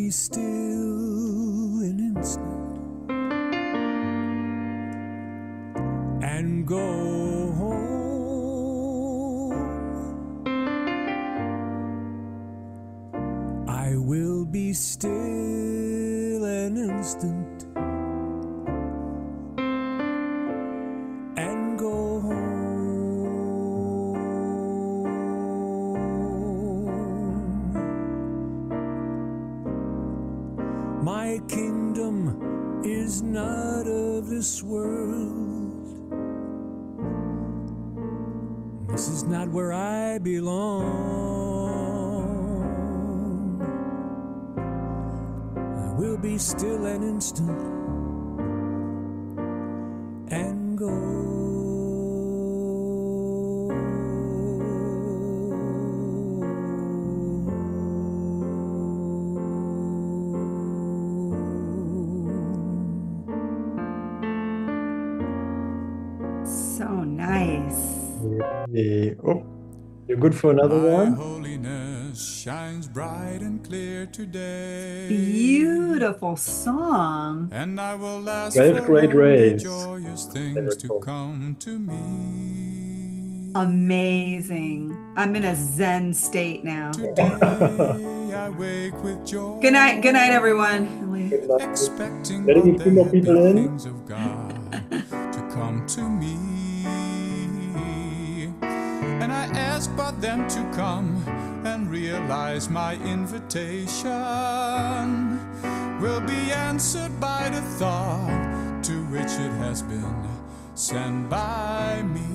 be still an instant and go home. I will be still an instant and go home. My kingdom is not of this world. This is not where I belong. I will be still an instant and go. So nice. Oh, you're good for another one? Holiness shines bright and clear today. Beautiful song. And I will ask 12th for grade only race. joyous things to come to me. Amazing. I'm in a Zen state now. Today I wake with joy. Good night, everyone. Expecting Letting the a few more happy people in. things of God to come to me. And I ask for them to come and realize my invitation will be answered by the thought to which it has been sent by me.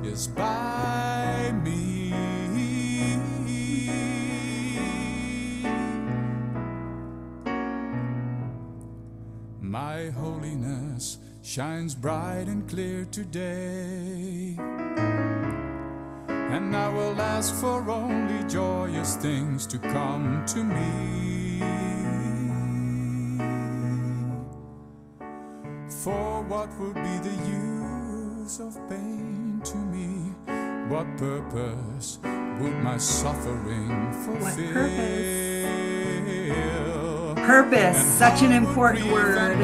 Is by me. My holiness shines bright and clear today, and I will ask for only joyous things to come to me. For what would be the use of pain to me? What purpose would my suffering fulfill? What purpose, such an important word.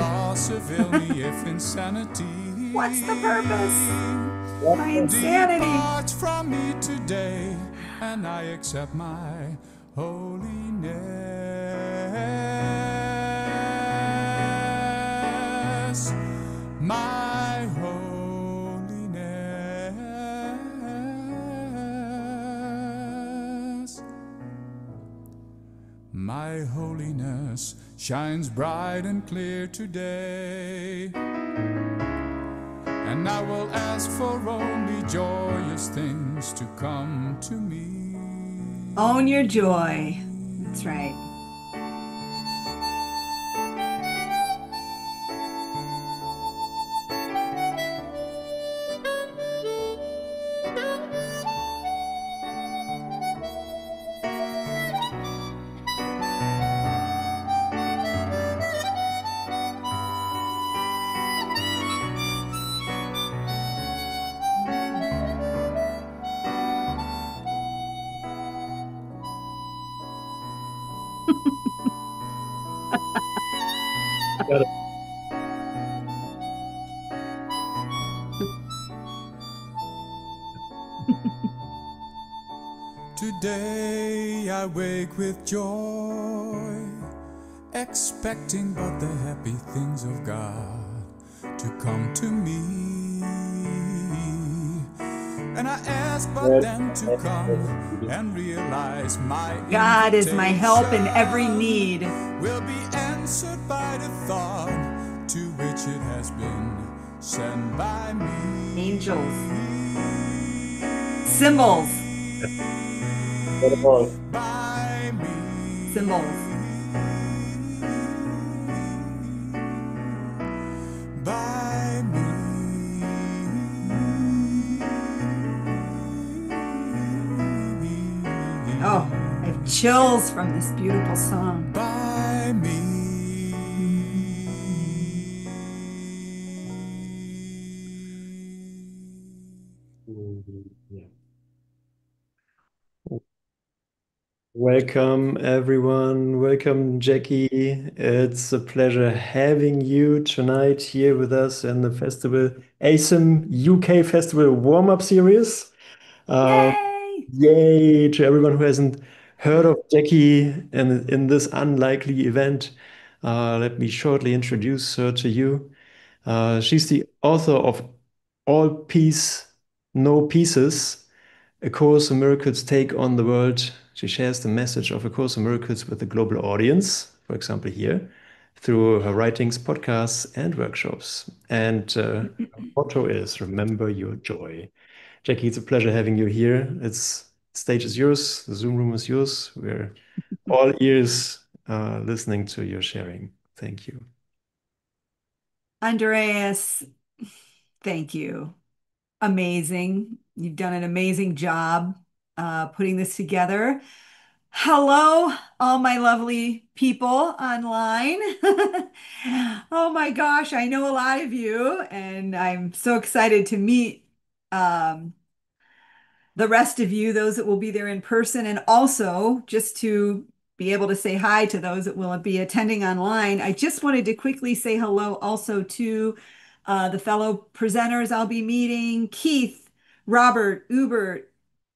What's the purpose? My insanity. Depart from me today, and I accept my holiness. My holiness. My holiness shines bright and clear today, and I will ask for only joyous things to come to me. Own your joy. That's right. Got it. Today I wake with joy, expecting but the happy things of God to come to me. And I ask but them to come and realize my God is my help in every need. Will be answered by the thought to which it has been sent by me. Angels. Symbols. What about? By me. Symbols. By me. Oh, I have chills from this beautiful song. By me. Yeah. Welcome, everyone. Welcome, Jackie. It's a pleasure having you tonight here with us in the festival, ACIM UK Festival warm-up series. Um, Yay! Yay to everyone who hasn't heard of Jackie in this unlikely event. Let me shortly introduce her to you. She's the author of All Peace, No Pieces, A Course in Miracles Take on the World. She shares the message of A Course in Miracles with a global audience, for example, here, through her writings, podcasts, and workshops. And her motto is Remember Your Joy. Jackie, it's a pleasure having you here. It's stage is yours, the Zoom room is yours. We're all ears listening to your sharing. Thank you. Andreas, thank you. Amazing. You've done an amazing job putting this together. Hello, all my lovely people online. Oh my gosh, I know a lot of you, and I'm so excited to meet um, the rest of you, those that will be there in person, and also just to be able to say hi to those that will be attending online. I just wanted to quickly say hello also to the fellow presenters I'll be meeting, Keith, Robert, Hubert,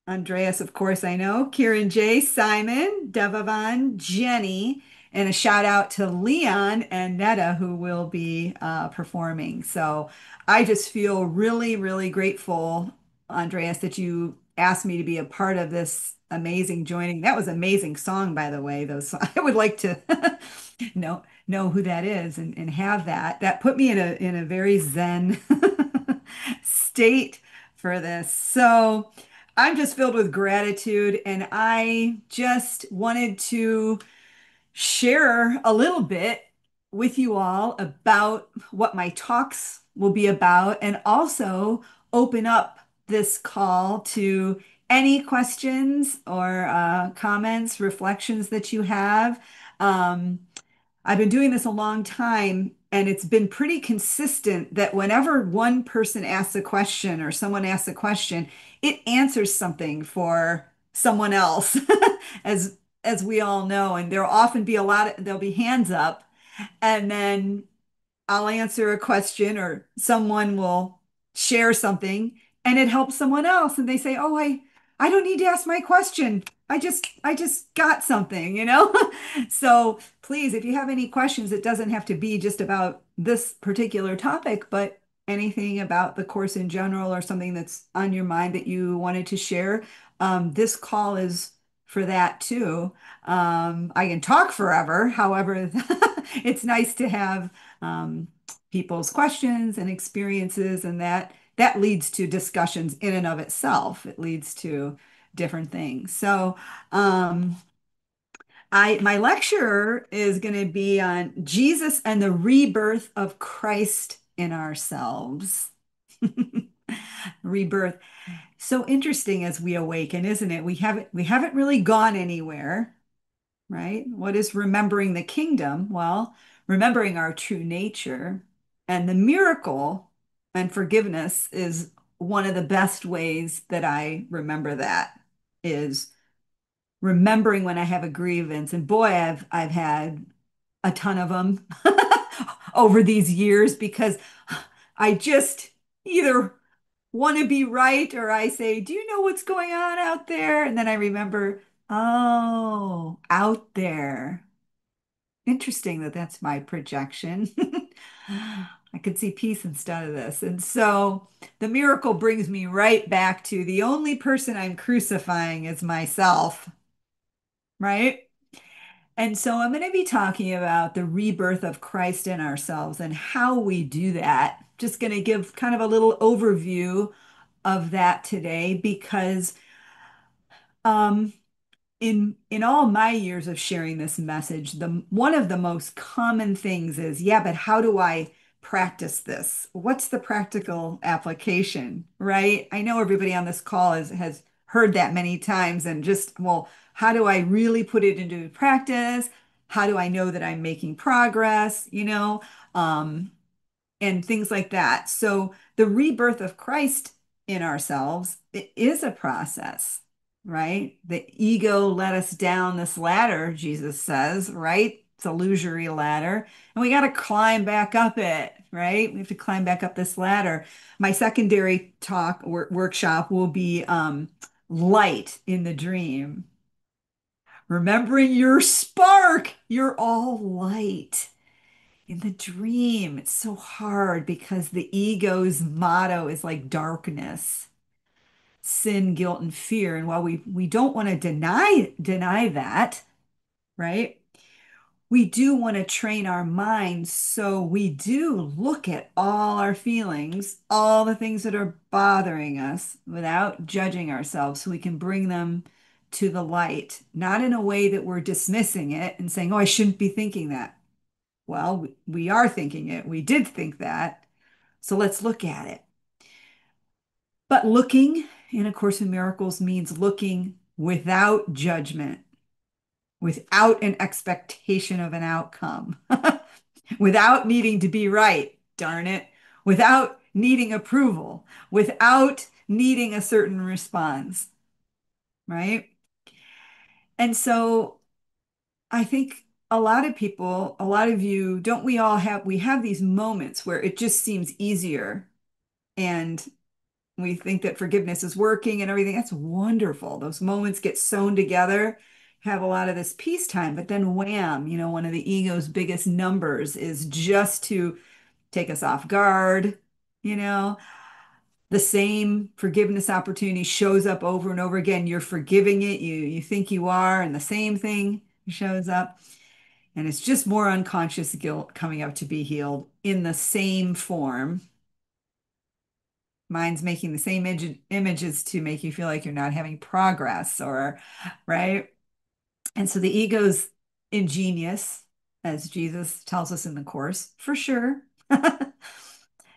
Andreas, of course, I know, Kieran J, Simon, Devavan, Jenny, and a shout out to Leon and Netta who will be performing. So I just feel really, really grateful, Andreas, that you asked me to be a part of this amazing joining. That was an amazing song, by the way. Those I would like to know who that is and have that. That put me in a very zen state for this. So I'm just filled with gratitude, and I just wanted to share a little bit with you all about what my talks will be about, and also open up this call to any questions or comments, reflections that you have. Um, I've been doing this a long time, and it's been pretty consistent that whenever one person asks a question or someone asks a question, it answers something for someone else, as we all know. And there'll often be there'll be hands up, and then I'll answer a question or someone will share something and it helps someone else and they say, "Oh, I don't need to ask my question. I just got something, you know?" So please, if you have any questions, it doesn't have to be just about this particular topic, but anything about the course in general or something that's on your mind that you wanted to share. This call is for that too. I can talk forever. However, it's nice to have um, people's questions and experiences, and that leads to discussions in and of itself. It leads to different things. So, I my lecture is going to be on Jesus and the rebirth of Christ in ourselves. Rebirth. So interesting as we awaken, isn't it? We haven't really gone anywhere, right? What is remembering the kingdom? Well, remembering our true nature, and the miracle and forgiveness is one of the best ways that I remember that is remembering when I have a grievance. And boy, I've had a ton of them over these years because I just either want to be right or I say, "Do you know what's going on out there?" And then I remember, "Oh, out there." Interesting that that's my projection. I could see peace instead of this. And so the miracle brings me right back to the only person I'm crucifying is myself, right? And so I'm going to be talking about the rebirth of Christ in ourselves and how we do that. Just going to give kind of a little overview of that today because um, in all my years of sharing this message, the one of the most common things is, yeah, but how do I practice this? What's the practical application, right? I know everybody on this call has heard that many times and just, well, how do I really put it into practice? How do I know that I'm making progress, Um, and things like that. So the rebirth of Christ in ourselves, it is a process, right? The ego led us down this ladder, Jesus says, right? It's a illusory ladder. And we got to climb back up it, right? We have to climb back up this ladder. My secondary workshop will be light in the dream. Remembering your spark, you're all light. In the dream, it's so hard because the ego's motto is like darkness, sin, guilt, and fear. And while we don't want to deny that, right? We do want to train our minds so we do look at all our feelings, all the things that are bothering us without judging ourselves so we can bring them to the light, not in a way that we're dismissing it and saying, oh, I shouldn't be thinking that. Well, we are thinking it. We did think that. So let's look at it. But looking in A Course in Miracles means looking without judgment, without an expectation of an outcome, without needing to be right, darn it, without needing approval, without needing a certain response, right? And so I think a lot of people, a lot of you, don't we all have, we have these moments where it just seems easier and we think that forgiveness is working and everything. That's wonderful. Those moments get sewn together, have a lot of this peacetime, but then wham, one of the ego's biggest numbers is just to take us off guard, you know. The same forgiveness opportunity shows up over and over again. You're forgiving it, you think you are, and the same thing shows up. And it's just more unconscious guilt coming up to be healed in the same form. Mind's making the same images to make you feel like you're not having progress, or right. And so the ego's ingenious, as Jesus tells us in the Course, for sure.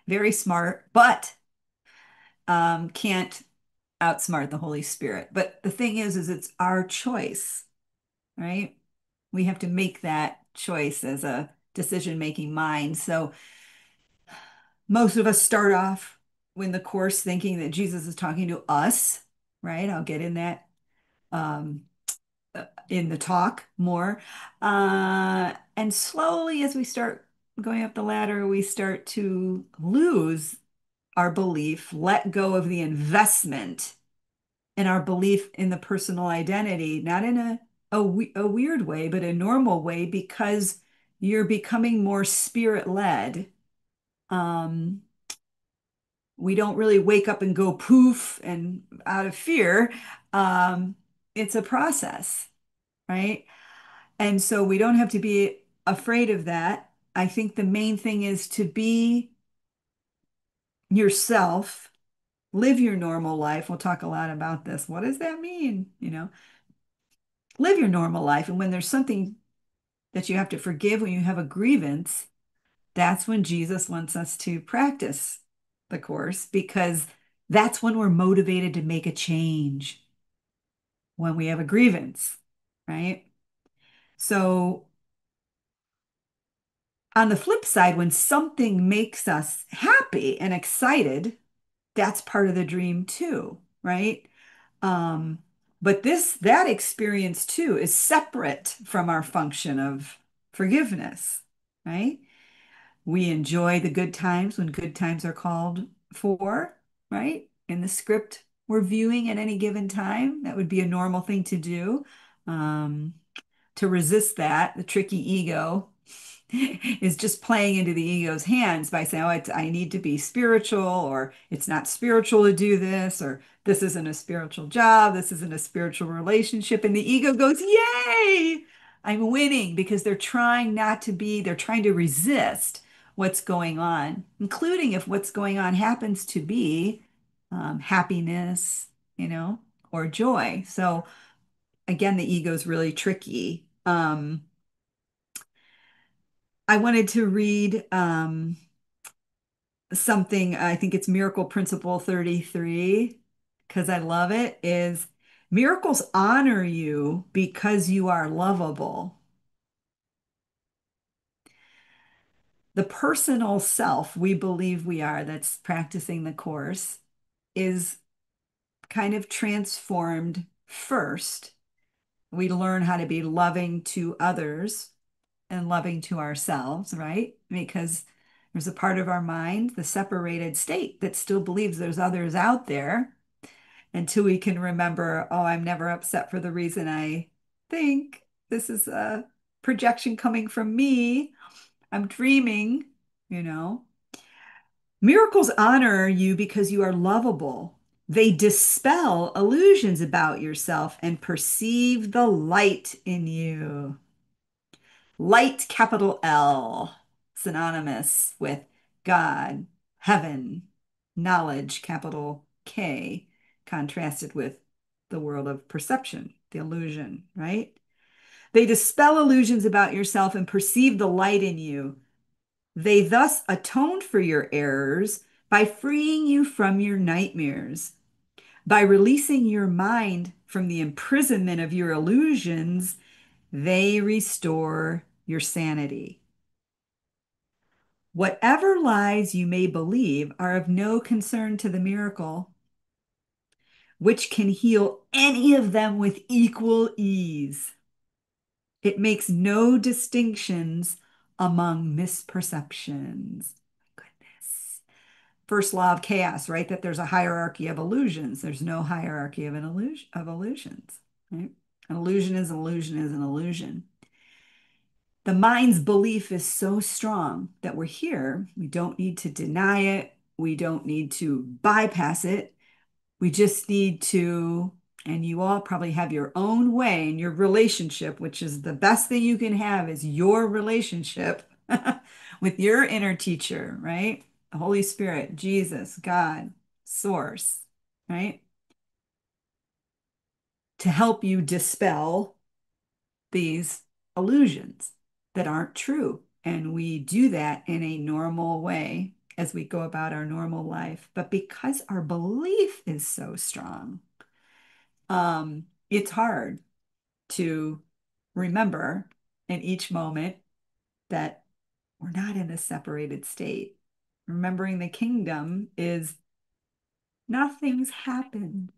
Very smart, but can't outsmart the Holy Spirit. But the thing is it's our choice, right? We have to make that choice as a decision-making mind. So most of us start off in the Course thinking that Jesus is talking to us, right? I'll get in that um, in the talk more. And slowly, as we start going up the ladder, we start to lose our belief, let go of the investment in our belief in the personal identity, not in a weird way, but a normal way, because you're becoming more spirit-led. Um, we don't really wake up and go poof and out of fear. It's a process, right? And so we don't have to be afraid of that. I think the main thing is to be yourself, live your normal life. We'll talk a lot about this. What does that mean? Live your normal life. And when there's something that you have to forgive, when you have a grievance, that's when Jesus wants us to practice the Course, because that's when we're motivated to make a change, when we have a grievance, right? So on the flip side, when something makes us happy and excited, that's part of the dream too, right? Um, but that experience too is separate from our function of forgiveness, right? We enjoy the good times when good times are called for, right? In the script we're viewing at any given time, that would be a normal thing to do. Um, to resist that, the tricky ego is just playing into the ego's hands by saying, oh, I need to be spiritual, or it's not spiritual to do this, or this isn't a spiritual job, this isn't a spiritual relationship. And the ego goes, yay, I'm winning, because they're trying to resist what's going on, including if what's going on happens to be happiness, or joy. So again, the ego is really tricky. I wanted to read something, I think it's Miracle Principle 33, because I love it, is miracles honor you because you are lovable. The personal self we believe we are, that's practicing the Course, is kind of transformed first. We learn how to be loving to others and loving to ourselves, right? Because there's a part of our mind, the separated state, that still believes there's others out there until we can remember, oh, I'm never upset for the reason I think. This is a projection coming from me. I'm dreaming, you know. Miracles honor you because you are lovable. They dispel illusions about yourself and perceive the light in you. Light, capital L, synonymous with God, heaven, knowledge, capital K, contrasted with the world of perception, the illusion, right? They dispel illusions about yourself and perceive the light in you. They thus atone for your errors by freeing you from your nightmares. By releasing your mind from the imprisonment of your illusions, they restore your sanity. Whatever lies you may believe are of no concern to the miracle, which can heal any of them with equal ease. It makes no distinctions among misperceptions. Goodness. First law of chaos, right? That there's a hierarchy of illusions. There's no hierarchy of illusions, right? An illusion is an illusion is an illusion. The mind's belief is so strong that we're here. We don't need to deny it. We don't need to bypass it. We just need to, and you all probably have your own way in your relationship, which is the best thing you can have is your relationship with your inner teacher, right? The Holy Spirit, Jesus, God, Source, right? To help you dispel these illusions that aren't true. And we do that in a normal way as we go about our normal life. But because our belief is so strong, it's hard to remember in each moment that we're not in a separated state. Remembering the kingdom is nothing's happened.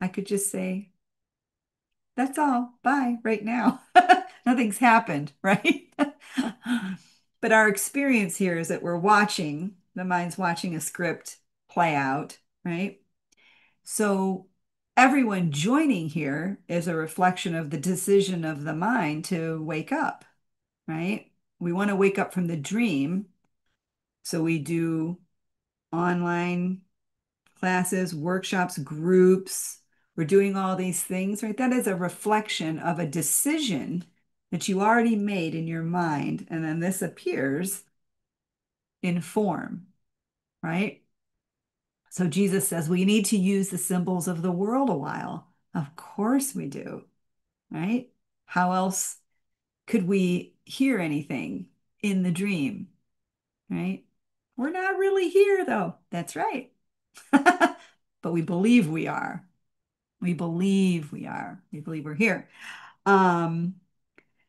I could just say, that's all, bye, right now. Nothing's happened, right? But our experience here is that we're watching, the mind's watching a script play out, right? So everyone joining here is a reflection of the decision of the mind to wake up, right? We want to wake up from the dream. So we do online classes, workshops, groups. We're doing all these things, right? That is a reflection of a decision that you already made in your mind. And then this appears in form, right? So Jesus says we need to use the symbols of the world a while. Of course we do, right? How else could we hear anything in the dream, right? We're not really here though. That's right. But we believe we are. We believe we are. We believe we're here. Um,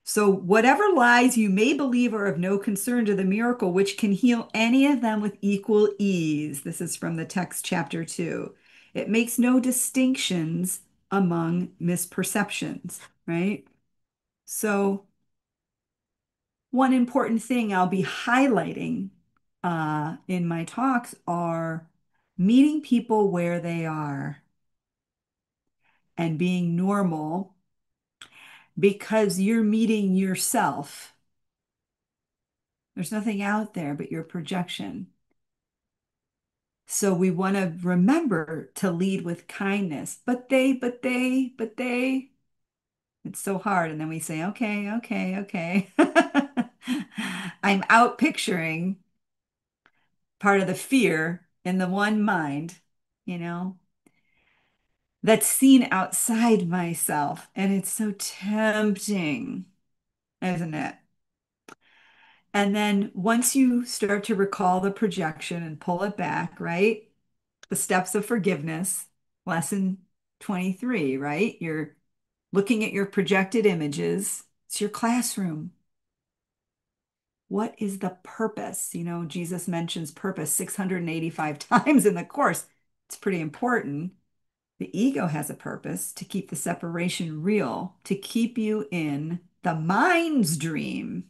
so whatever lies you may believe are of no concern to the miracle, which can heal any of them with equal ease. This is from the text, chapter 2. It makes no distinctions among misperceptions, right? So one important thing I'll be highlighting in my talks are meeting people where they are and being normal because you're meeting yourself. There's nothing out there but your projection. So we want to remember to lead with kindness. But they. It's so hard. And then we say, okay, okay, okay. I'm out picturing part of the fear in the one mind, you know, that's seen outside myself. And it's so tempting, isn't it? And then once you start to recall the projection and pull it back, right? The steps of forgiveness, lesson 23, right? You're looking at your projected images. It's your classroom. What is the purpose? You know, Jesus mentions purpose 685 times in the course. It's pretty important. The ego has a purpose to keep the separation real, to keep you in the mind's dream,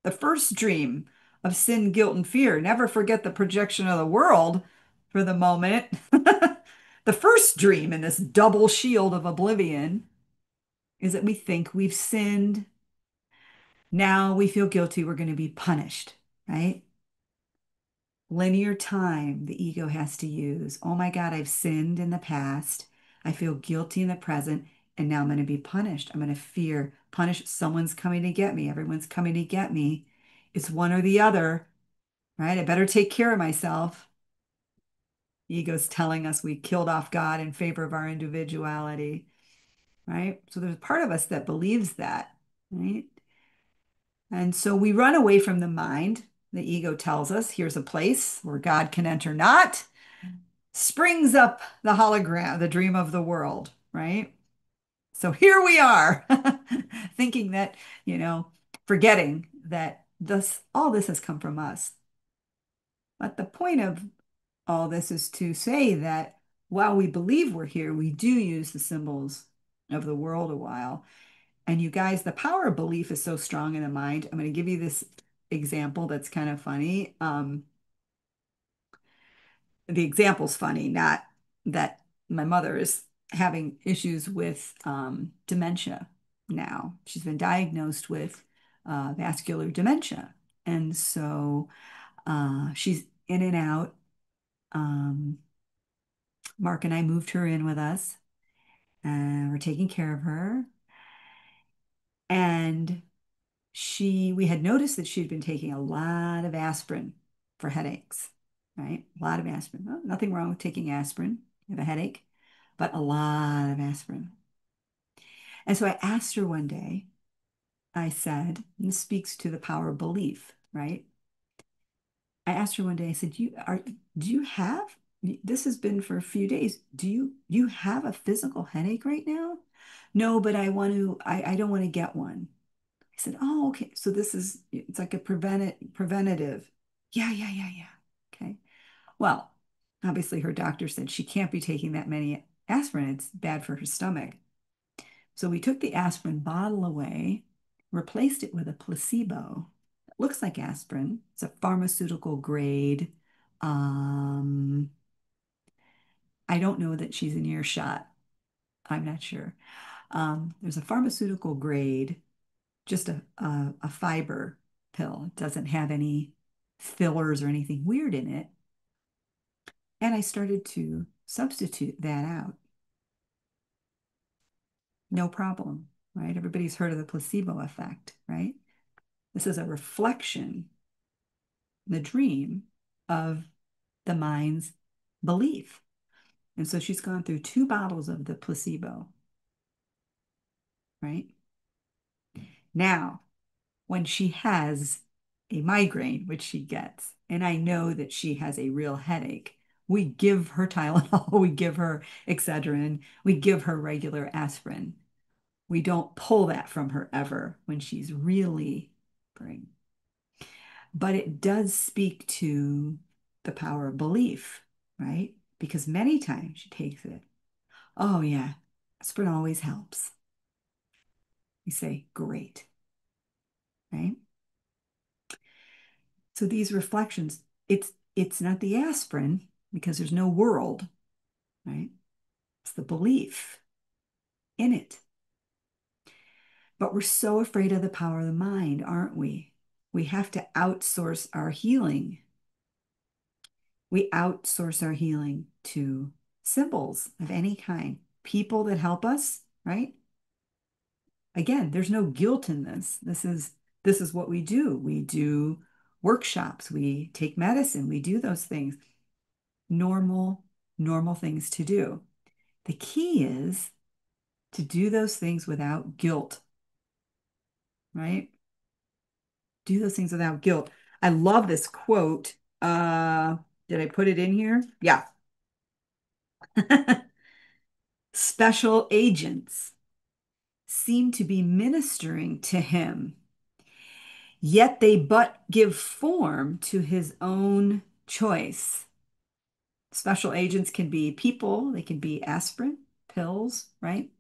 the first dream of sin, guilt, and fear. Never forget the projection of the world for the moment. The first dream in this double shield of oblivion is that we think we've sinned. Now we feel guilty. We're going to be punished, right? Linear time the ego has to use. Oh my God, I've sinned in the past. I feel guilty in the present, and now I'm going to be punished. I'm going to fear, punish. Someone's coming to get me. Everyone's coming to get me. It's one or the other, right? I better take care of myself. Ego's telling us we killed off God in favor of our individuality, right? So there's a part of us that believes that, right? And so we run away from the mind. The ego tells us here's a place where God can enter not. Springs up the hologram, the dream of the world, right? So here we are, thinking that, forgetting that all this has come from us. But the point of all this is to say that while we believe we're here, we do use the symbols of the world a while. And you guys, the power of belief is so strong in the mind. I'm going to give you this example that's kind of funny. The example's funny, not that my mother is having issues with dementia now. She's been diagnosed with vascular dementia. And so she's in and out. Mark and I moved her in with us, and we're taking care of her. And we had noticed that she'd been taking a lot of aspirin for headaches, right? A lot of aspirin. Well, nothing wrong with taking aspirin. You have a headache, but a lot of aspirin. And so I asked her one day, I said, and this speaks to the power of belief, right? I asked her one day, I said, do you have, this has been for a few days, do you have a physical headache right now? No, but I don't want to get one. I said, oh, okay. So it's like a preventative. Yeah, yeah, yeah, yeah. Okay. Well, obviously her doctor said she can't be taking that many aspirin. It's bad for her stomach. So we took the aspirin bottle away, replaced it with a placebo. It looks like aspirin. It's a pharmaceutical grade. I don't know that she's in earshot. I'm not sure. There's a pharmaceutical grade, just a fiber pill. It doesn't have any fillers or anything weird in it. And I started to substitute that out. No problem, right? Everybody's heard of the placebo effect, right? This is a reflection, the dream of the mind's belief. And so she's gone through 2 bottles of the placebo, right? Now, when she has a migraine, which she gets, and I know that she has a real headache, we give her Tylenol, we give her Excedrin, we give her regular aspirin. We don't pull that from her ever when she's really suffering. But it does speak to the power of belief, right? Because many times she takes it. Oh, yeah, aspirin always helps. We say, great, right? So these reflections, it's not the aspirin because there's no world, right? It's the belief in it. But we're so afraid of the power of the mind, aren't we? We have to outsource our healing. We outsource our healing to symbols of any kind, people that help us, right? Again, there's no guilt in this. This is what we do. We do workshops, we take medicine, we do those things. Normal things to do. The key is to do those things without guilt, right? Do those things without guilt. I love this quote. Did I put it in here? Yeah. Special agents seem to be ministering to him, yet they but give form to his own choice. Special agents can be people, they can be aspirin, pills, right?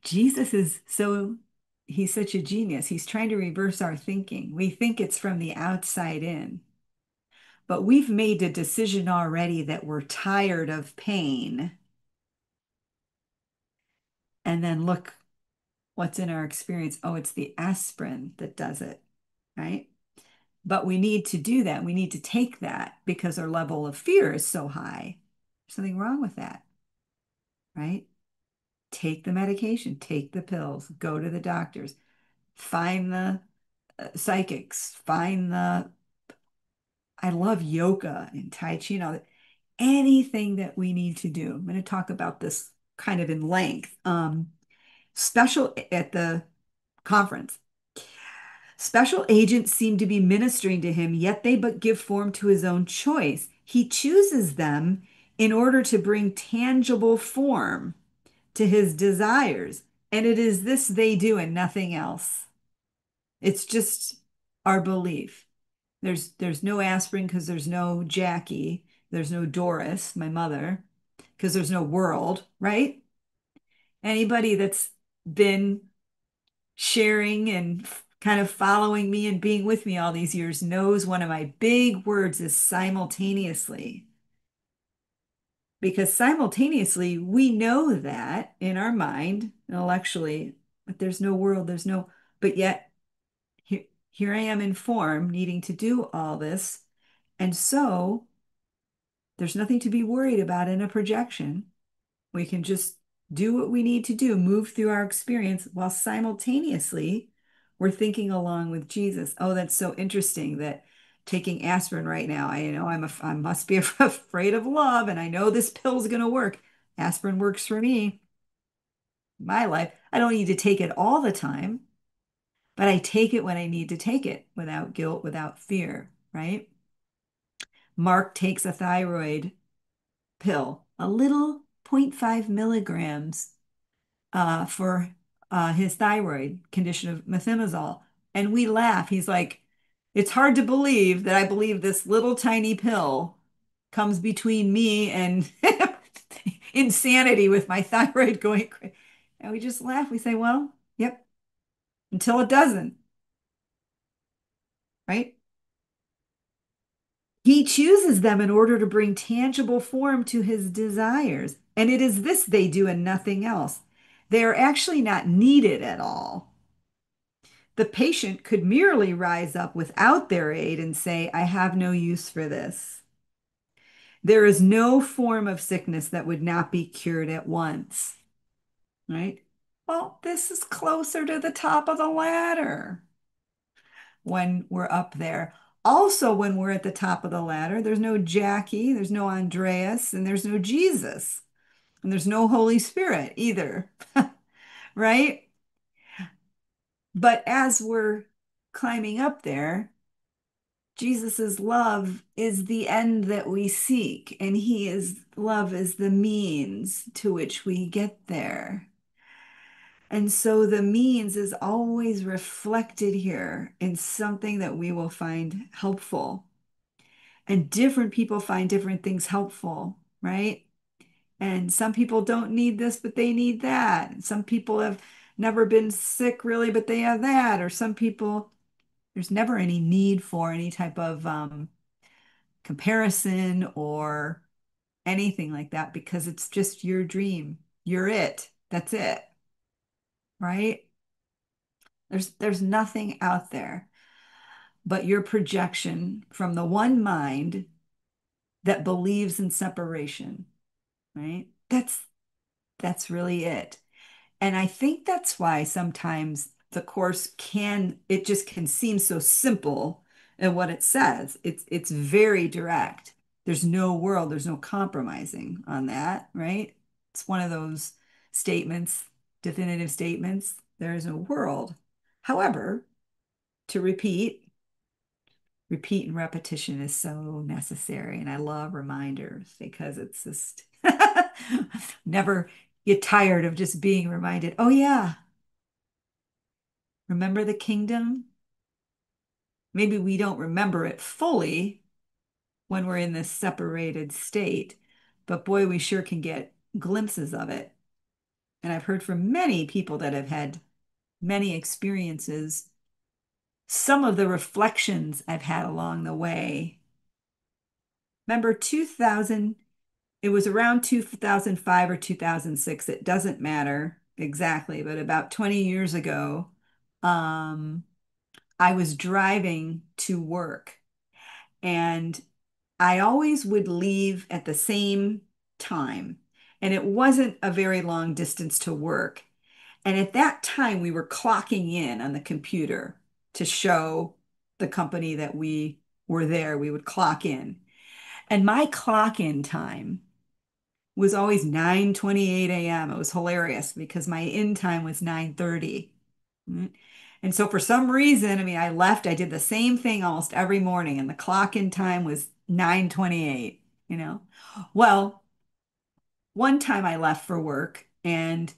Jesus is he's such a genius. He's trying to reverse our thinking. We think it's from the outside in, but we've made a decision already that we're tired of pain. And then look what's in our experience. Oh, it's the aspirin that does it, right? But we need to do that. We need to take that because our level of fear is so high. There's something wrong with that, right? Take the medication, take the pills, go to the doctors, find the psychics, I love yoga and Tai Chi, anything that we need to do. I'm going to talk about this kind of in length. Special at the conference. Special agents seem to be ministering to him, yet they but give form to his own choice. He chooses them in order to bring tangible form to his desires. And it is this they do and nothing else. It's just our belief. There's no aspirin because there's no Jackie. There's no Doris, my mother, because there's no world, right? Anybody that's been sharing and kind of following me and being with me all these years knows one of my big words is simultaneously. Because simultaneously, we know that in our mind, intellectually, but there's no world, but yet here I am in form, needing to do all this. And so there's nothing to be worried about in a projection. We can just do what we need to do, move through our experience while simultaneously we're thinking along with Jesus. Oh, that's so interesting that taking aspirin right now, I must be afraid of love, and I know this pill's going to work. Aspirin works for me. My life, I don't need to take it all the time, but I take it when I need to take it without guilt, without fear, right? Mark takes a thyroid pill, a little zero 0.5 milligrams for his thyroid condition of methimazole. And we laugh. He's like, it's hard to believe that I believe this little tiny pill comes between me and insanity with my thyroid going crazy. And we just laugh. We say, well, yep, until it doesn't, right? He chooses them in order to bring tangible form to his desires. And it is this they do and nothing else. They are actually not needed at all. The patient could merely rise up without their aid and say, I have no use for this. There is no form of sickness that would not be cured at once, right? Well, this is closer to the top of the ladder when we're up there. Also, when we're at the top of the ladder, there's no Jackie, there's no Andreas, and there's no Jesus, and there's no Holy Spirit either, right? But as we're climbing up there, Jesus's love is the end that we seek, and love is the means to which we get there. And so the means is always reflected here in something that we will find helpful. And different people find different things helpful, right? And some people don't need this, but they need that. And some people have never been sick really, but they have that. Or some people, there's never any need for any type of comparison or anything like that because it's just your dream. You're it. That's it, right? There's nothing out there but your projection from the one mind that believes in separation, right? That's really it. And I think that's why sometimes the course it just can seem so simple in what it says. It's very direct. There's no world, there's no compromising on that, right? It's one of those statements, definitive statements. There is no world. However, to repeat and repetition is so necessary. And I love reminders because it's just never get tired of just being reminded. Oh, yeah. Remember the kingdom? Maybe we don't remember it fully when we're in this separated state, but boy, we sure can get glimpses of it. And I've heard from many people that have had many experiences, some of the reflections I've had along the way. Remember 2000, it was around 2005 or 2006. It doesn't matter exactly, but about 20 years ago, um, I was driving to work and I always would leave at the same time. And it wasn't a very long distance to work. And at that time, we were clocking in on the computer to show the company that we were there. We would clock in. And my clock in time was always 9:28 a.m. It was hilarious because my in time was 9:30. Mm. And so for some reason, I mean, I left, I did the same thing almost every morning, and the clock in time was 9:28, you know. Well, one time I left for work and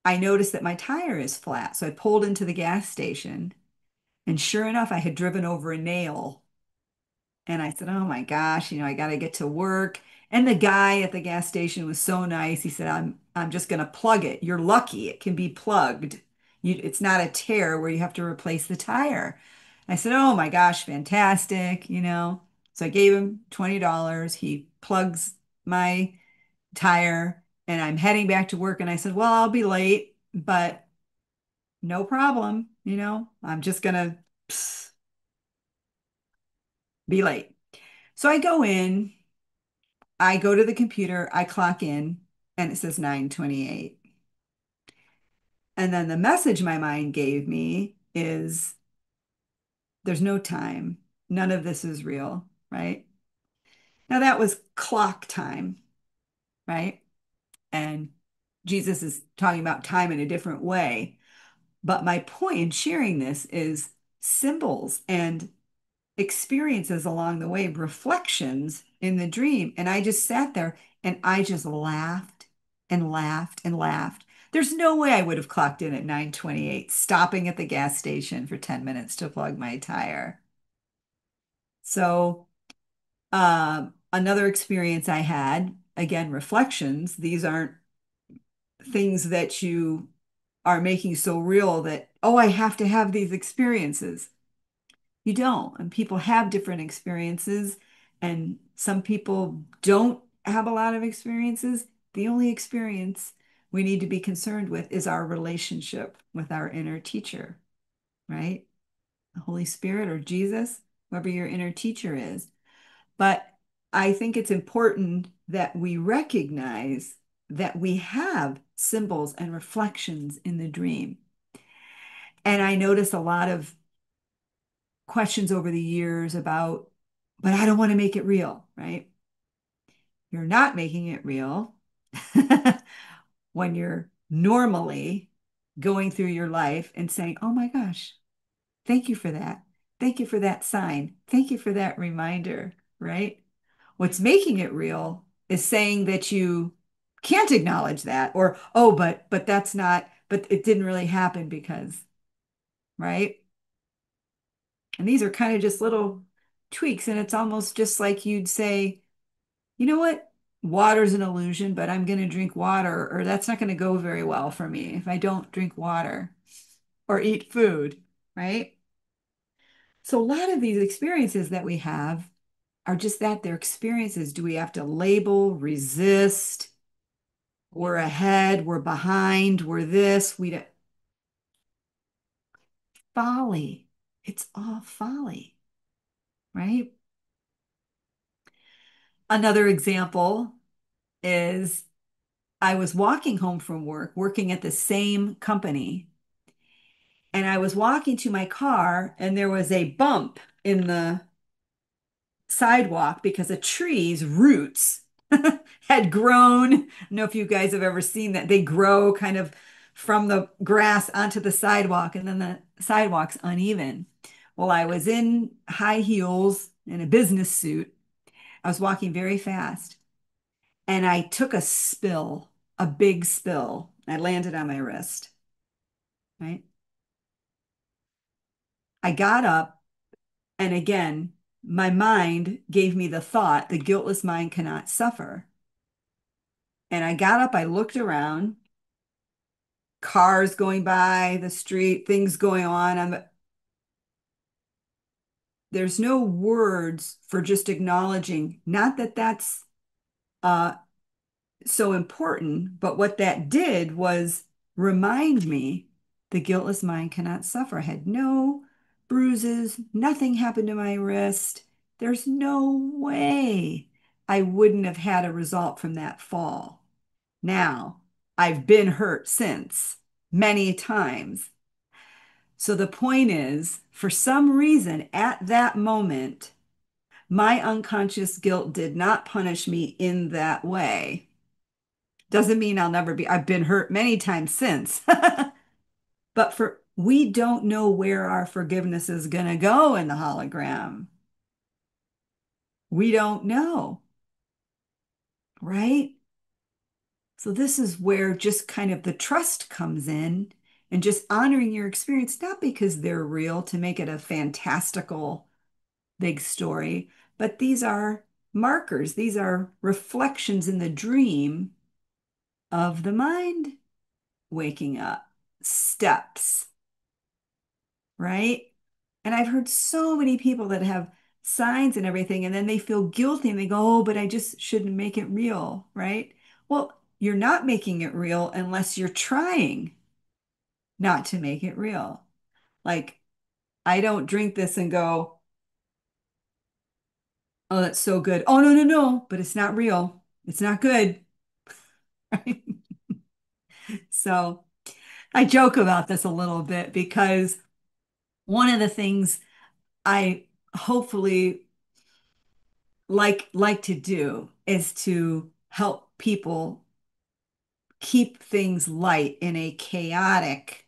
I noticed that my tire is flat. So I pulled into the gas station, and sure enough, I had driven over a nail. And I said, oh my gosh, I got to get to work. And the guy at the gas station was so nice. He said, I'm just going to plug it. You're lucky. It can be plugged. It's not a tear where you have to replace the tire. I said, oh my gosh, fantastic. So I gave him $20. He plugs my tire and I'm heading back to work. And I said, well, I'll be late, but no problem. I'm just going to be late. So I go in. I go to the computer, I clock in, and it says 9:28. And then the message my mind gave me is there's no time. None of this is real, right? Now that was clock time, right? And Jesus is talking about time in a different way. But my point in sharing this is symbols and experiences along the way, reflections in the dream. And I just sat there and I just laughed and laughed and laughed. There's no way I would have clocked in at 9:28, stopping at the gas station for 10 minutes to plug my tire. So, another experience I had, again, reflections. These aren't things that you are making so real that, oh, I have to have these experiences. You don't. And people have different experiences, and some people don't have a lot of experiences. The only experience we need to be concerned with is our relationship with our inner teacher, right? The Holy Spirit or Jesus, whoever your inner teacher is. But I think it's important that we recognize that we have symbols and reflections in the dream. And I notice a lot of questions over the years about, but I don't want to make it real, right? You're not making it real when you're normally going through your life and saying, oh my gosh, thank you for that. Thank you for that sign. Thank you for that reminder, right? What's making it real is saying that you can't acknowledge that or, oh, but that's not, but it didn't really happen because, right? And these are kind of just little tweaks. And it's almost just like you'd say, you know what? Water's an illusion, but I'm going to drink water, or that's not going to go very well for me if I don't drink water or eat food, right? So a lot of these experiences that we have are just that they're experiences. Do we have to label, resist? We're ahead, we're behind, we're this, we don't. Folly. It's all folly, right? Another example is I was walking home from work, working at the same company, and I was walking to my car, and there was a bump in the sidewalk because a tree's roots had grown. I don't know if you guys have ever seen that. They grow kind of from the grass onto the sidewalk, and then the sidewalk's uneven. Well, I was in high heels in a business suit. I was walking very fast, and I took a spill, a big spill. I landed on my wrist, right? I got up, and again, my mind gave me the thought, the guiltless mind cannot suffer. And I got up, I looked around, cars going by the street, things going on. There's no words for just acknowledging, not that that's uh, so important, but what that did was remind me the guiltless mind cannot suffer. I had no bruises, nothing happened to my wrist. There's no way I wouldn't have had a result from that fall. Now, I've been hurt since many times. So the point is, for some reason, at that moment, my unconscious guilt did not punish me in that way. Doesn't mean I'll never be, I've been hurt many times since. But we don't know where our forgiveness is going to go in the hologram. We don't know, right? So this is where just kind of the trust comes in and just honoring your experience, not because they're real to make it a fantastical big story, but these are markers. These are reflections in the dream of the mind waking up, steps, right? And I've heard so many people that have signs and everything, and then they feel guilty and they go, oh, but I just shouldn't make it real, right? Well, you're not making it real unless you're trying not to make it real. Like, I don't drink this and go, oh, that's so good. Oh, no, no, no, but it's not real. It's not good. Right? So I joke about this a little bit because one of the things I hopefully like to do is to help people keep things light in a chaotic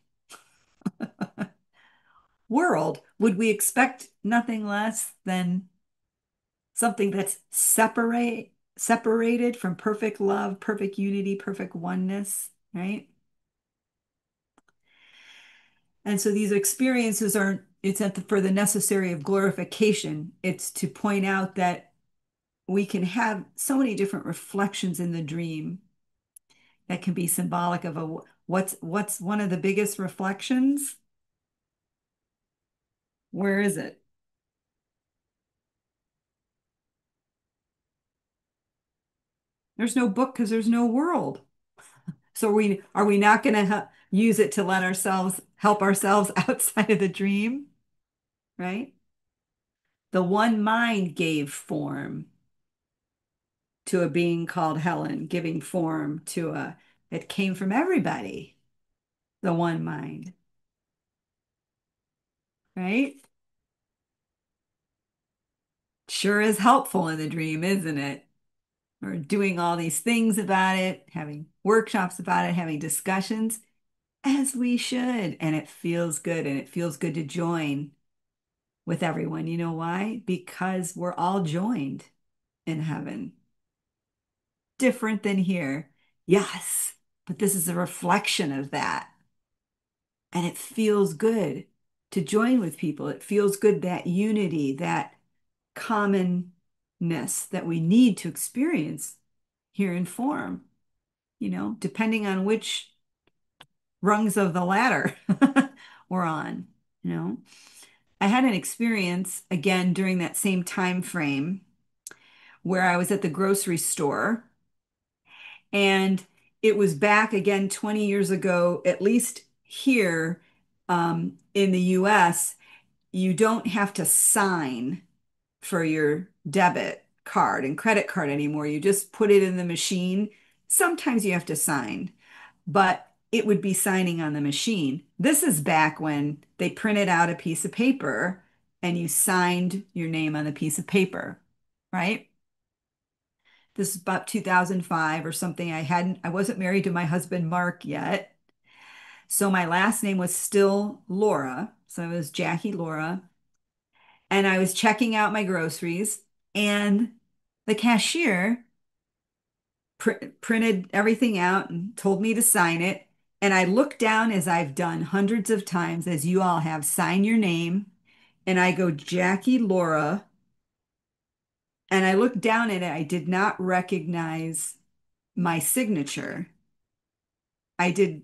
world. Would we expect nothing less than something that's separated from perfect love, perfect unity, perfect oneness, right? And so these experiences aren't, it's not for the necessary of glorification. It's to point out that we can have so many different reflections in the dream that can be symbolic of what's one of the biggest reflections? Where is it? There's no book because there's no world. So are we not going to use it to let ourselves help ourselves outside of the dream, right? The one mind gave form to a being called Helen, giving form to a it came from everybody, the one mind, right? Sure is helpful in the dream, isn't it? We're doing all these things about it, having workshops about it, having discussions, as we should. And it feels good. And it feels good to join with everyone. You know why? Because we're all joined in heaven. Different than here. Yes, but this is a reflection of that. And it feels good to join with people. It feels good, that unity, that commonness that we need to experience here in form, depending on which rungs of the ladder we're on, you know. I had an experience again during that same time frame where I was at the grocery store, and it was back again 20 years ago, at least here in the US, you don't have to sign for your debit card and credit card anymore. You just put it in the machine. Sometimes you have to sign, but it would be signing on the machine. This is back when they printed out a piece of paper and you signed your name on the piece of paper, right? This is about 2005 or something. I wasn't married to my husband, Mark, yet. So my last name was still Lora. So it was Jackie Lora. And I was checking out my groceries, and the cashier printed everything out and told me to sign it. And I looked down, as I've done hundreds of times, as you all have, sign your name. And I go, Jackie Lora. And I looked down at it. I did not recognize my signature. I did,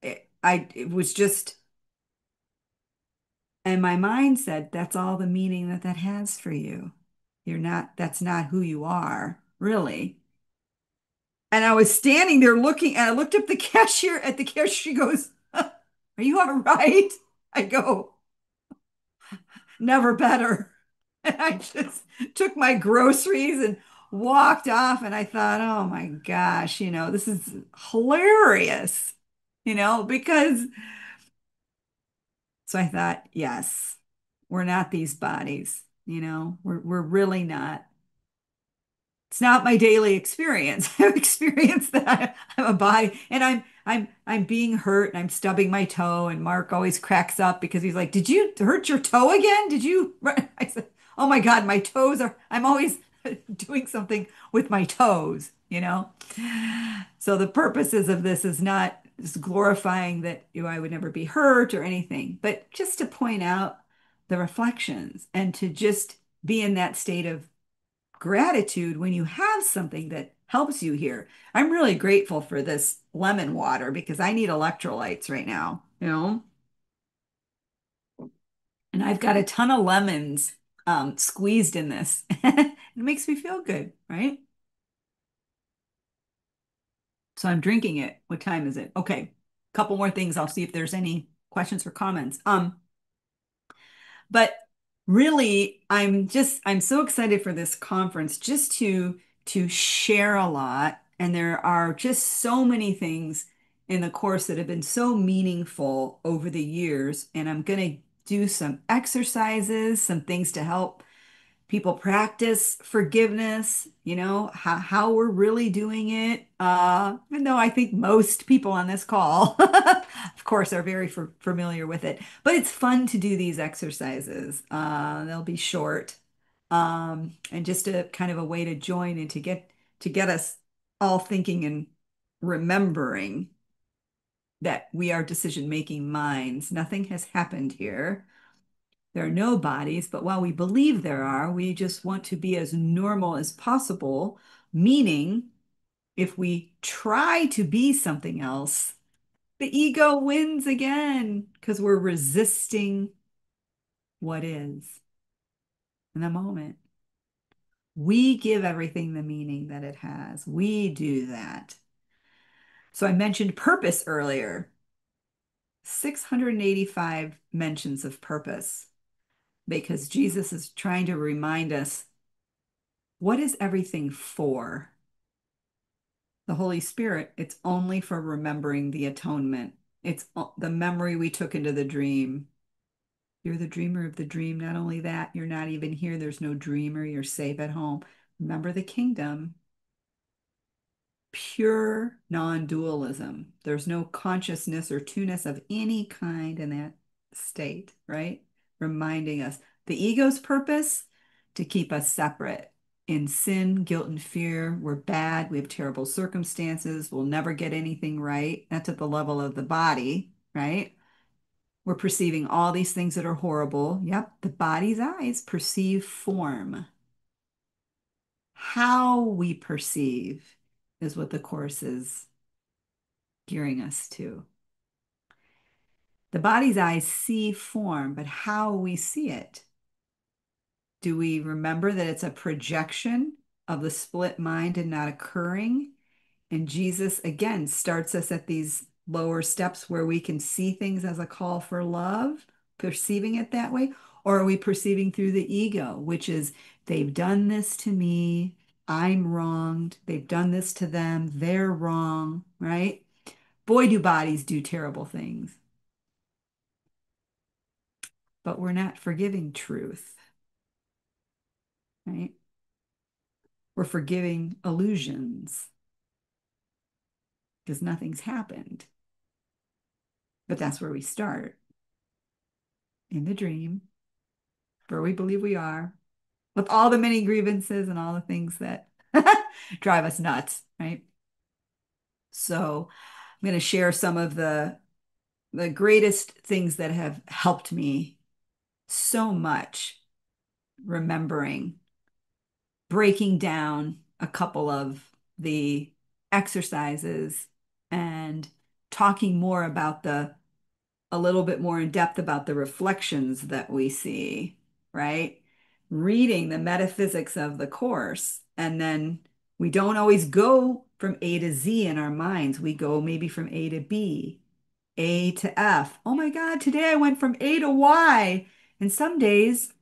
it was just, and my mind said, that's all the meaning that that has for you. That's not who you are, really. And I was standing there looking, and I looked up at the cashier. She goes, "Are you all right?" I go, "Never better." And I just took my groceries and walked off. And I thought, oh my gosh, this is hilarious, because so I thought, yes, we're not these bodies, we're really not. It's not my daily experience. I've experienced that I'm a body and I'm being hurt and I'm stubbing my toe and Mark always cracks up because he's like, "Did you hurt your toe again? Did you?" I said, "Oh my God, my toes are I'm always doing something with my toes." So the purposes of this is not just glorifying that I would never be hurt or anything, but just to point out the reflections and to just be in that state of gratitude when you have something that helps you here. I'm really grateful for this lemon water because I need electrolytes right now. And I've got a ton of lemons squeezed in this. It makes me feel good, right? So I'm drinking it. What time is it? Okay. Couple more things. I'll see if there's any questions or comments. But really, I'm so excited for this conference just to share a lot. And there are just so many things in the course that have been so meaningful over the years. And I'm going to do some exercises, some things to help people practice forgiveness, how we're really doing it. Even though I think most people on this call, of course, are very familiar with it, but it's fun to do these exercises. They'll be short, and just a kind of a way to join and to get us all thinking and remembering that we are decision-making minds. Nothing has happened here. There are no bodies, but while we believe there are, we just want to be as normal as possible, meaning if we try to be something else, the ego wins again because we're resisting what is in the moment. We give everything the meaning that it has. We do that. So I mentioned purpose earlier. 685 mentions of purpose because Jesus is trying to remind us, what is everything for? The Holy Spirit, it's only for remembering the atonement. It's the memory we took into the dream. You're the dreamer of the dream. Not only that, you're not even here. There's no dreamer. You're safe at home. Remember the kingdom. Pure non-dualism. There's no consciousness or two-ness of any kind in that state, right? Reminding us the ego's purpose to keep us separate. In sin, guilt, and fear, we're bad. We have terrible circumstances. We'll never get anything right. That's at the level of the body, right? We're perceiving all these things that are horrible. Yep, the body's eyes perceive form. How we perceive is what the Course is gearing us to. The body's eyes see form, but how we see it. Do we remember that it's a projection of the split mind and not occurring? And Jesus, again, starts us at these lower steps where we can see things as a call for love, perceiving it that way. Or are we perceiving through the ego, which is, they've done this to me, I'm wronged, they've done this to them, they're wrong, right? Boy, do bodies do terrible things. But we're not forgiving truth, right? We're forgiving illusions because nothing's happened. But that's where we start, in the dream, where we believe we are, with all the many grievances and all the things that drive us nuts, right? So I'm going to share some of the greatest things that have helped me so much, remembering, breaking down a couple of the exercises and talking more about a little bit more in depth about the reflections that we see, right? Reading the metaphysics of the course. And then we don't always go from A to Z in our minds. We go maybe from A to B, A to F. Oh my God, today I went from A to Y. And some days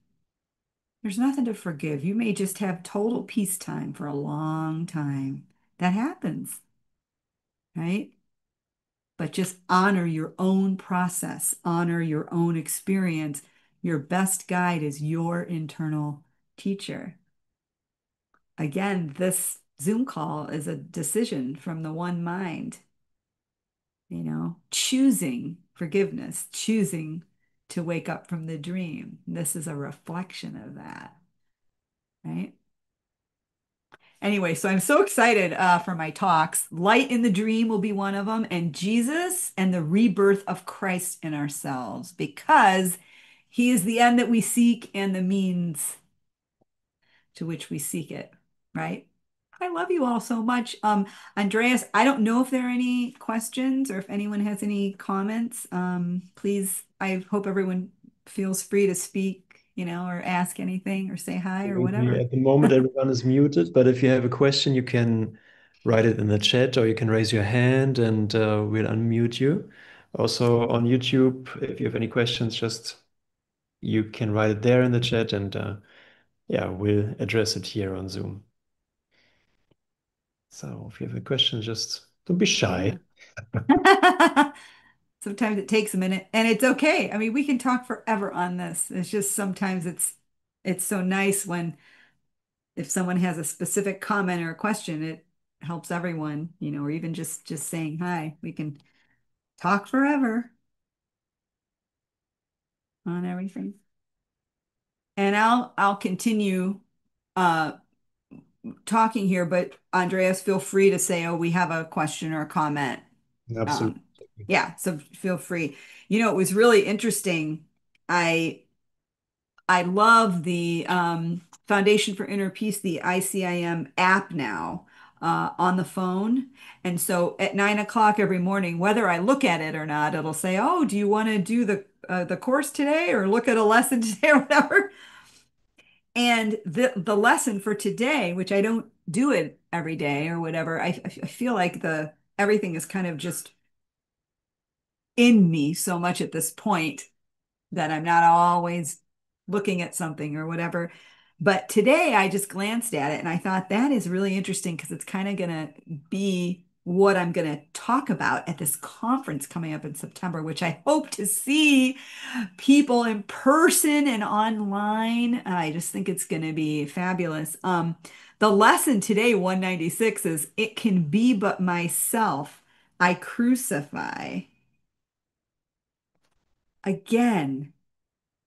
there's nothing to forgive. You may just have total peacetime for a long time. That happens, right? But just honor your own process, honor your own experience. Your best guide is your internal teacher. Again, this Zoom call is a decision from the one mind, choosing forgiveness, choosing to wake up from the dream. This is a reflection of that, right? Anyway, so I'm so excited for my talks. Light in the Dream will be one of them, and Jesus and the rebirth of Christ in ourselves, because he is the end that we seek and the means to which we seek it, right? I love you all so much. Andreas, I don't know if there are any questions or if anyone has any comments. Please, I hope everyone feels free to speak, or ask anything or say hi or whatever. At the moment, everyone is muted, but if you have a question, you can write it in the chat or you can raise your hand and we'll unmute you. Also on YouTube, if you have any questions, just you can write it there in the chat and yeah, we'll address it here on Zoom. So if you have a question, just don't be shy. Yeah. Sometimes it takes a minute and it's okay. I mean, we can talk forever on this. It's just sometimes it's so nice when if someone has a specific comment or a question, it helps everyone, or even just saying hi. We can talk forever on everything. And I'll continue talking here, but Andreas, feel free to say, oh, we have a question or a comment. Absolutely. Yeah, so feel free. It was really interesting. I love the Foundation for Inner Peace, the ICIM app now on the phone. And so at 9 o'clock every morning, whether I look at it or not, it'll say, "Oh, do you want to do the course today, or look at a lesson today, or whatever?" And the lesson for today, which I don't do it every day or whatever, I feel like the everything is kind of just in me so much at this point that I'm not always looking at something or whatever. But today I just glanced at it and I thought that is really interesting because it's kind of going to be what I'm going to talk about at this conference coming up in September, which I hope to see people in person and online. I just think it's going to be fabulous. The lesson today, 196, is it can be but myself I crucify. Again,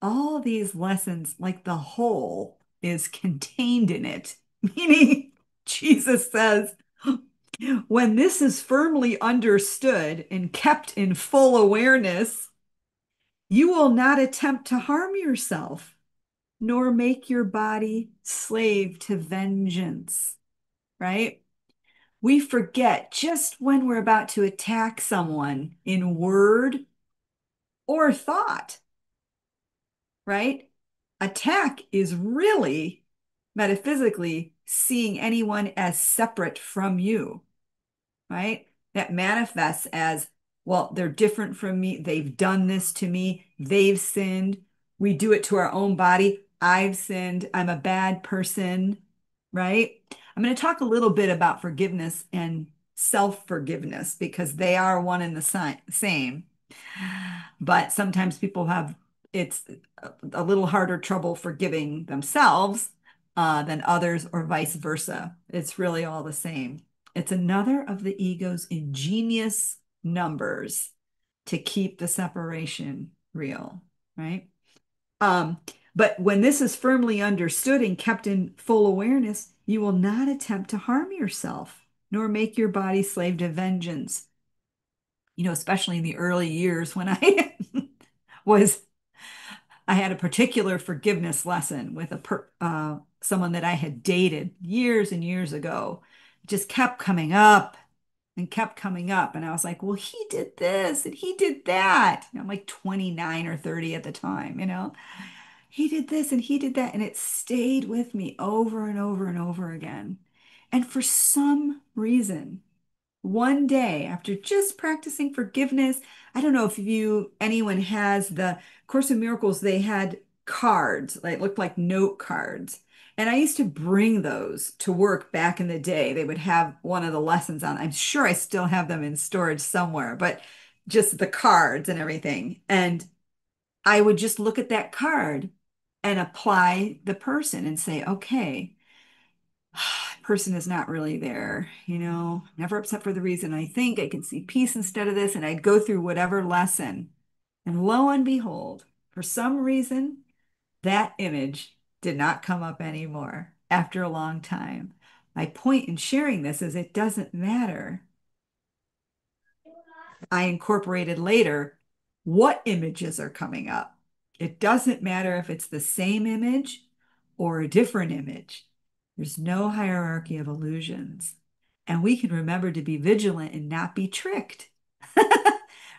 all these lessons, like the whole is contained in it, meaning Jesus says, when this is firmly understood and kept in full awareness, you will not attempt to harm yourself, nor make your body slave to vengeance, right? We forget just when we're about to attack someone in word or thought, right? Attack is really metaphysically seeing anyone as separate from you, right? That manifests as, well, they're different from me. They've done this to me. They've sinned. We do it to our own body. I've sinned. I'm a bad person, right? I'm going to talk a little bit about forgiveness and self-forgiveness because they are one and the same. But sometimes people have it's a little harder trouble forgiving themselves than others, or vice versa. It's really all the same. It's another of the ego's ingenious numbers to keep the separation real, right? Um, but when this is firmly understood and kept in full awareness, you will not attempt to harm yourself, nor make your body slave to vengeance. Especially in the early years when I was I had a particular forgiveness lesson with someone that I had dated years and years ago. It just kept coming up and kept coming up. And I was like, well, he did this and he did that. And I'm like 29 or 30 at the time, He did this and he did that. And it stayed with me over and over and over again. And for some reason, one day after just practicing forgiveness, I don't know if anyone has the Course of Miracles, they had cards, like looked like note cards. And I used to bring those to work back in the day. They would have one of the lessons on. I'm sure I still have them in storage somewhere, but just the cards and everything. And I would just look at that card and apply the person and say, okay, person is not really there, never upset for the reason I think. I can see peace instead of this. And I'd go through whatever lesson. And lo and behold, for some reason, that image did not come up anymore after a long time. My point in sharing this is it doesn't matter. I incorporated later what images are coming up. It doesn't matter if it's the same image or a different image. There's no hierarchy of illusions. And we can remember to be vigilant and not be tricked,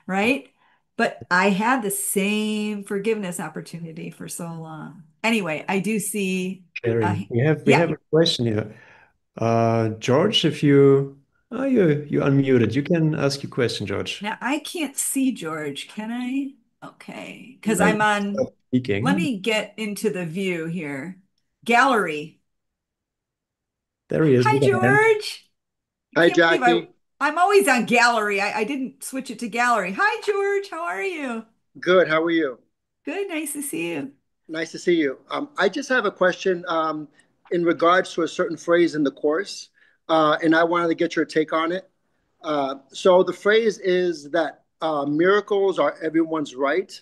right? But I had the same forgiveness opportunity for so long. Anyway, I do see, Sharing. We yeah. have a question here. George, if you unmuted, you can ask your question, George. Now I can't see George, can I? Okay, because Right. I'm on, Stop let speaking. me get into the view here. Gallery. There he is Hi, with a hand. George. I Hi, can't believe Jackie. I'm always on gallery. I didn't switch it to gallery. Hi, George. How are you? Good. How are you? Good. Nice to see you. Nice to see you. I just have a question in regards to a certain phrase in the course, and I wanted to get your take on it. So the phrase is that miracles are everyone's right,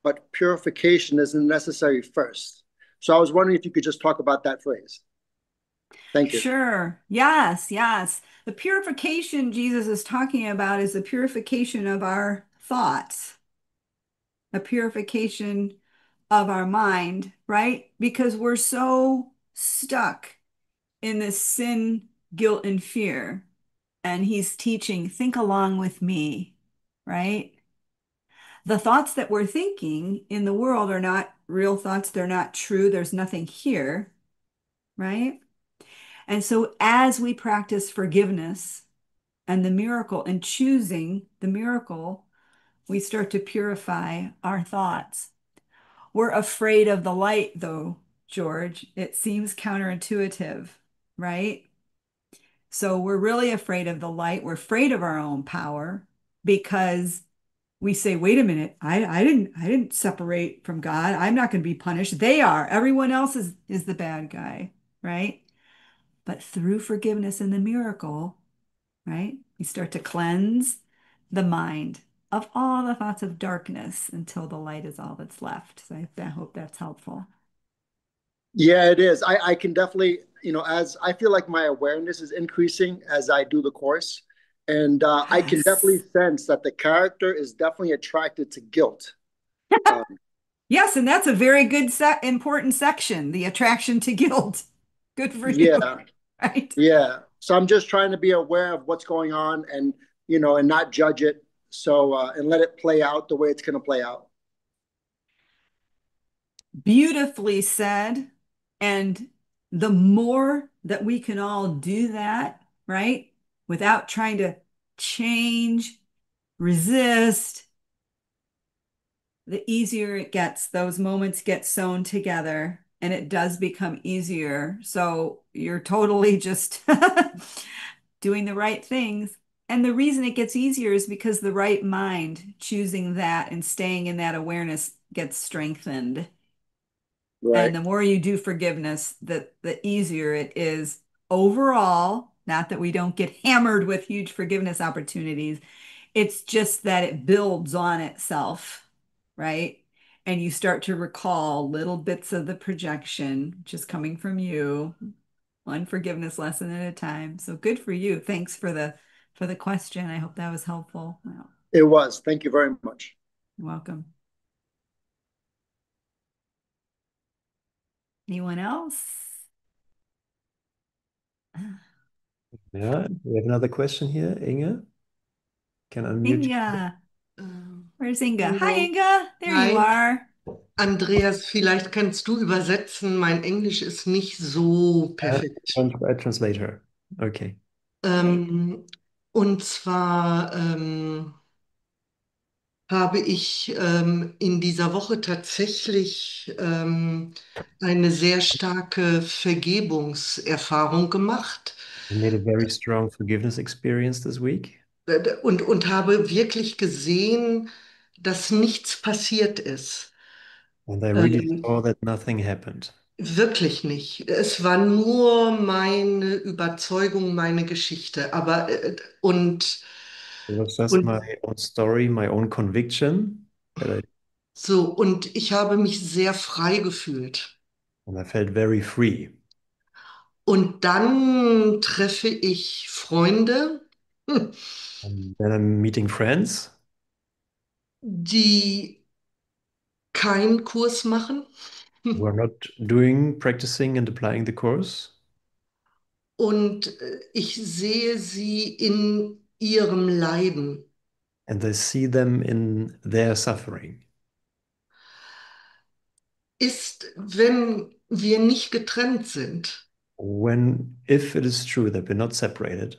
but purification isn't necessary first. So I was wondering if you could just talk about that phrase. Thank you. Sure. Yes, yes. The purification Jesus is talking about is the purification of our thoughts, a purification of our mind, right? Because we're so stuck in this sin, guilt, and fear. And he's teaching, think along with me, right? The thoughts that we're thinking in the world are not real thoughts. They're not true. There's nothing here, right? And so as we practice forgiveness and the miracle and choosing the miracle, we start to purify our thoughts. We're afraid of the light, though, George. It seems counterintuitive, right? So we're really afraid of the light. We're afraid of our own power because we say, wait a minute, I didn't separate from God. I'm not going to be punished. They are. Everyone else is the bad guy, right? But through forgiveness and the miracle, right? We start to cleanse the mind of all the thoughts of darkness until the light is all that's left. So I hope that's helpful. Yeah, it is. I can definitely, as I feel like my awareness is increasing as I do the course. And I can definitely Yes. sense that the character is definitely attracted to guilt. Um, Yes, and that's a very good important section, the attraction to guilt. Good for you, yeah, right? yeah. So I'm just trying to be aware of what's going on and not judge it. So, and let it play out the way it's going to play out. Beautifully said. And the more that we can all do that, right? Without trying to change, resist, the easier it gets. Those moments get sewn together and it does become easier. So you're totally just doing the right things. And the reason it gets easier is because the right mind choosing that and staying in that awareness gets strengthened. And Right. the more you do forgiveness, the easier it is overall. Not that we don't get hammered with huge forgiveness opportunities. It's just that it builds on itself, right? And you start to recall little bits of the projection just coming from you, one forgiveness lesson at a time. So good for you. Thanks for the question. I hope that was helpful. Well, It was. Thank you very much. you're welcome. Anyone else? Yeah, we have another question here. Inge, can unmute you. Inga, Ähm, where's Inga? Hi, Hallo. Inga. There you Hi, are. Andreas, vielleicht kannst du übersetzen. Mein Englisch ist nicht so perfekt. I translate her. Okay. Okay. Ähm, und zwar habe ich in dieser Woche tatsächlich eine sehr starke Vergebungserfahrung gemacht I made a very strong forgiveness experience this week, und habe wirklich gesehen, dass nichts passiert ist. and I really Ähm, saw that nothing happened. Wirklich nicht. Es war nur meine Überzeugung, meine Geschichte. It was just Und my own story, my own conviction, that I, so, und ich habe mich sehr frei gefühlt. and I felt very free. Und dann treffe ich Freunde, hm, And then I'm meeting friends die keinen Kurs machen. who are not doing, practicing, and applying the course, Und ich sehe sie in ihrem Leiden. and I see them in their suffering. Wenn wir nicht getrennt sind, If it is true that we're not separated,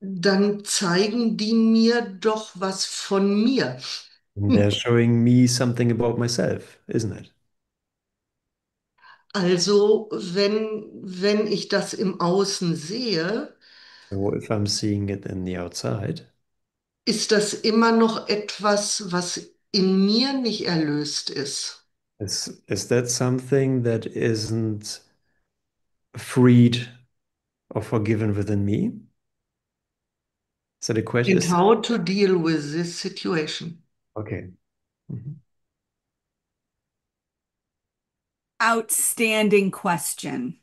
dann zeigen die mir doch was von mir. then they're showing me something about myself, isn't it? Also, wenn ich das im Außen sehe, So if I'm seeing it in the outside, ist das immer noch etwas, was in mir nicht erlöst ist. is that something that isn't freed or forgiven within me? Is that a question? And how to deal with this situation. Okay. Mhm. Outstanding question.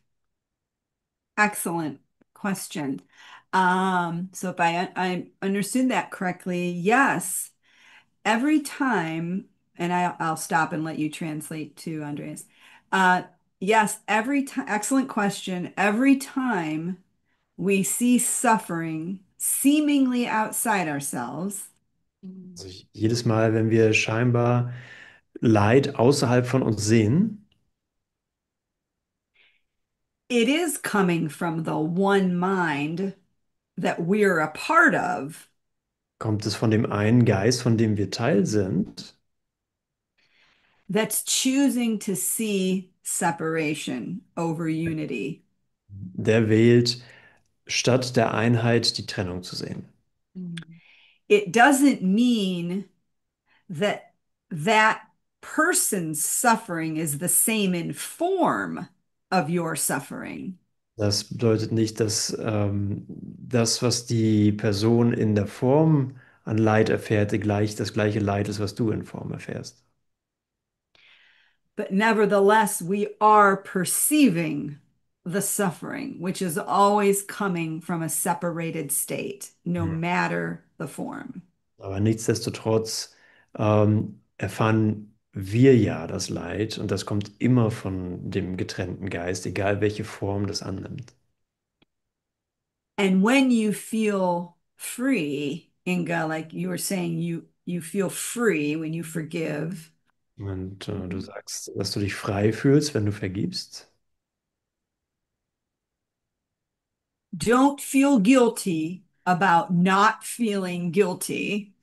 Excellent question. So if I understood that correctly, yes, every time, and I'll stop and let you translate to Andreas. Uh, yes, every time, excellent question. Every time we see suffering seemingly outside ourselves, Also jedes Mal, wenn wir scheinbar Leid außerhalb von uns sehen, it is coming from the one mind that we're a part of kommt es von dem einen Geist, von dem wir Teil sind, that's choosing to see separation over unity. der wählt, statt der Einheit die Trennung zu sehen. It doesn't mean that that person's suffering is the same in form of your suffering. Das bedeutet nicht, dass das, was die Person in der Form an Leid erfährt, das gleiche Leid ist, was du in Form erfährst. But nevertheless, we are perceiving the suffering, which is always coming from a separated state, no Mhm. matter the form. Aber nichtsdestotrotz erfahren wir ja das Leid und das kommt immer von dem getrennten Geist, egal welche Form das annimmt. And when you feel free, Inga, like you were saying, you feel free when you forgive. Und du sagst, dass du dich frei fühlst, wenn du vergibst. Don't feel guilty about not feeling guilty.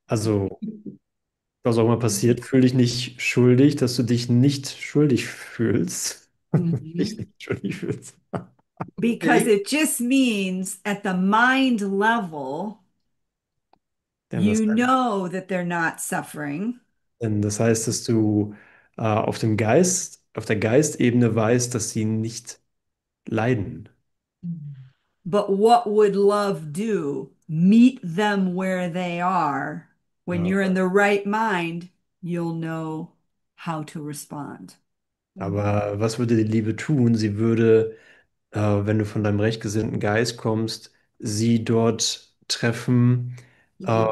Also, was auch immer passiert, fühl dich nicht schuldig, dass du dich nicht schuldig fühlst. Dich Mhm. nicht schuldig fühlst. Because Okay. it just means at the mind level, Denn das, you know that they're not suffering. denn das heißt, dass du auf der Geistebene weißt, dass sie nicht leiden. But what would love do? Meet them where they are. When you're in Äh, the right mind, you'll know how to respond. Aber was würde die Liebe tun? Sie würde, wenn du von deinem rechtgesinnten Geist kommst, sie dort treffen, Mhm.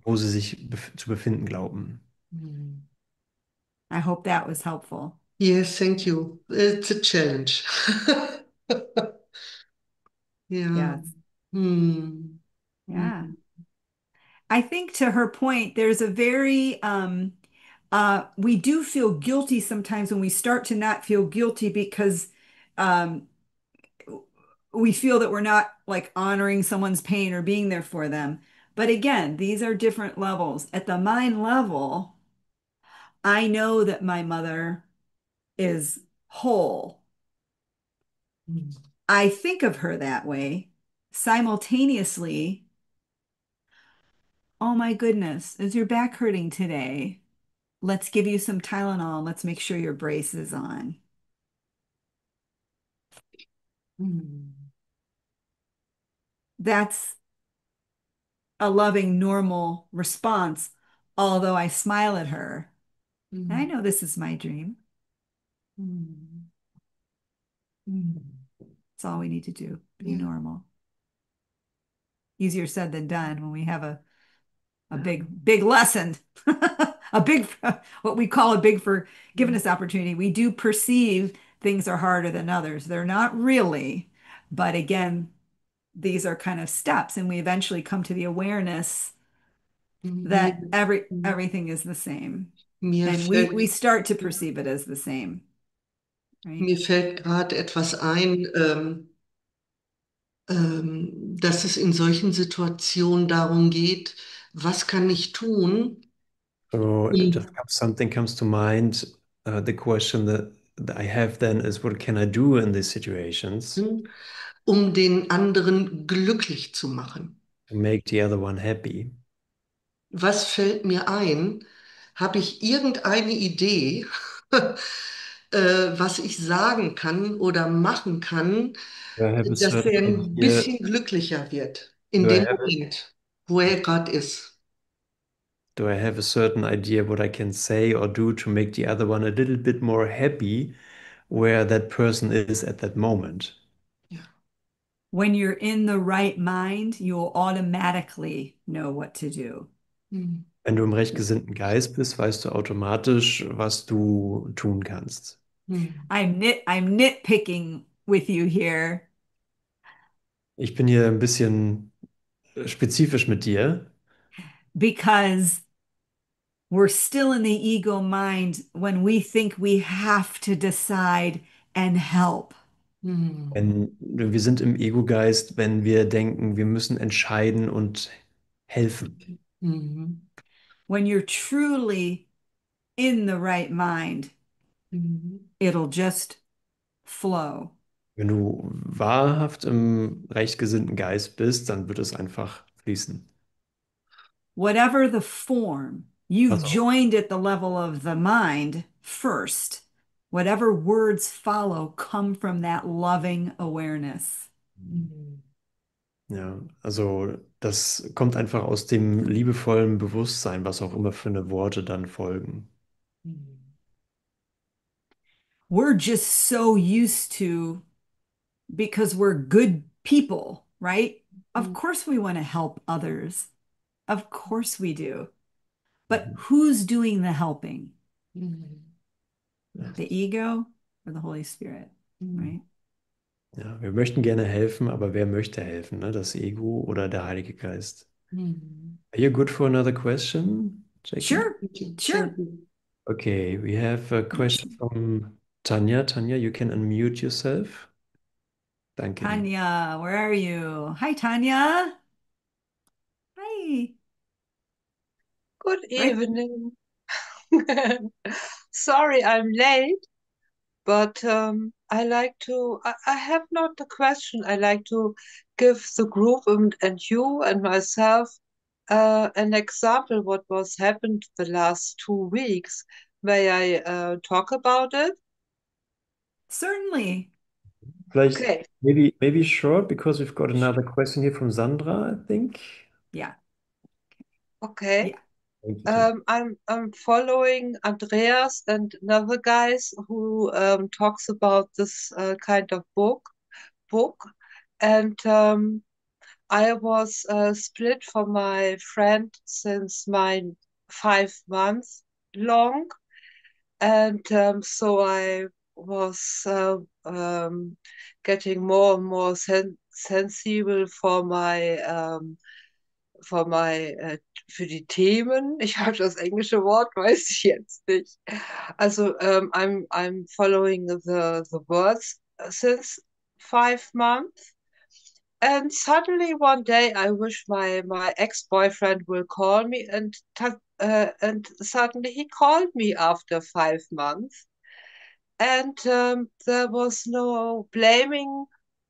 wo sie sich zu befinden glauben. Mhm. I hope that was helpful. Yes, thank you. It's a challenge. Ja. Yes. Hm. Yeah. Hm. I think to her point, there's a very we do feel guilty sometimes when we start to not feel guilty because um we feel that we're not like honoring someone's pain or being there for them. But again, these are different levels. At the mind level, I know that my mother is whole. Hm. I think of her that way. Simultaneously, oh my goodness, is your back hurting today? Let's give you some Tylenol. Let's make sure your brace is on. Hm. That's a loving, normal response, although I smile at her. I Hm. know this is my dream. Hm. Hm. It's all we need to do. Be Ja. normal. Easier said than done when we have a Ja. big lesson, a big, what we call a big forgiveness opportunity. We do perceive things are harder than others. They're not really, but again, these are kind of steps, and we eventually come to the awareness Mir, that everything is the same. mir And we fällt, start to perceive it as the same, right? mir fällt gerade etwas ein, dass es in solchen Situationen darum geht, was kann ich tun, So um, just something comes to mind. The question that I have then is, what can I do in these situations um den anderen glücklich zu machen. to make the other one happy? Was fällt mir ein? Habe ich irgendeine Idee, was ich sagen kann oder machen kann, Do I have a dass certain er ein idea? bisschen glücklicher wird in Do I dem have Moment, wo er gerade ist? do I have a certain idea what I can say or do to make the other one a little bit more happy where that person is at that moment? Ja. When you're in the right mind, you'll automatically know what to do. Hm. Wenn du im recht gesinnten Geist bist, weißt du automatisch, was du tun kannst. Hm. I'm nitpicking with you here Ich bin hier ein bisschen spezifisch mit dir, because we're still in the ego mind when we think we have to decide and help. Hm. wenn wir sind im Ego-Geist, wenn wir denken, wir müssen entscheiden und helfen. Hm. When you're truly in the right mind, Hm. it'll just flow. Wenn du wahrhaft im recht gesinnten Geist bist, dann wird es einfach fließen. Whatever the form, you've Was auch. joined at the level of the mind first. Whatever words follow come from that loving awareness. Hm. Ja, also das kommt einfach aus dem liebevollen Bewusstsein, was auch immer für eine Worte dann folgen. Hm. We're just so used to, because we're good people, right? Of Hm. course we want to help others. Of course we do. But Mhm. who's doing the helping? Hm. Ja. The ego or the Holy Spirit, Hm. right? Ja, wir möchten gerne helfen, aber wer möchte helfen, ne? Das Ego oder der Heilige Geist? Hm. Are you good for another question, Jackie? Sure, Thank you. sure. Thank you. Okay, we have a question from Tanya. Tanya, you can unmute yourself. Danke. Tanya, where are you? Hi, Tanya. Hi. Good Right. evening. Sorry, I'm late, but I have not a question. I like to give the group and you and myself an example what was happened the last 2 weeks. May I talk about it? Certainly. Vielleicht, Okay. maybe short, because we've got another question here from Sandra, I think. Yeah. Okay. Yeah. Thank you, Tanya. I'm following Andreas and another guys who talks about this kind of book, and I was split from my friend since my 5 months long, and so I was getting more and more sensibel vor für die Themen. Ich habe das englische Wort, weiß ich jetzt nicht. Also I'm following the words since 5 months. And suddenly one day I wish my ex-boyfriend will call me and suddenly he called me after 5 months. And there was no blaming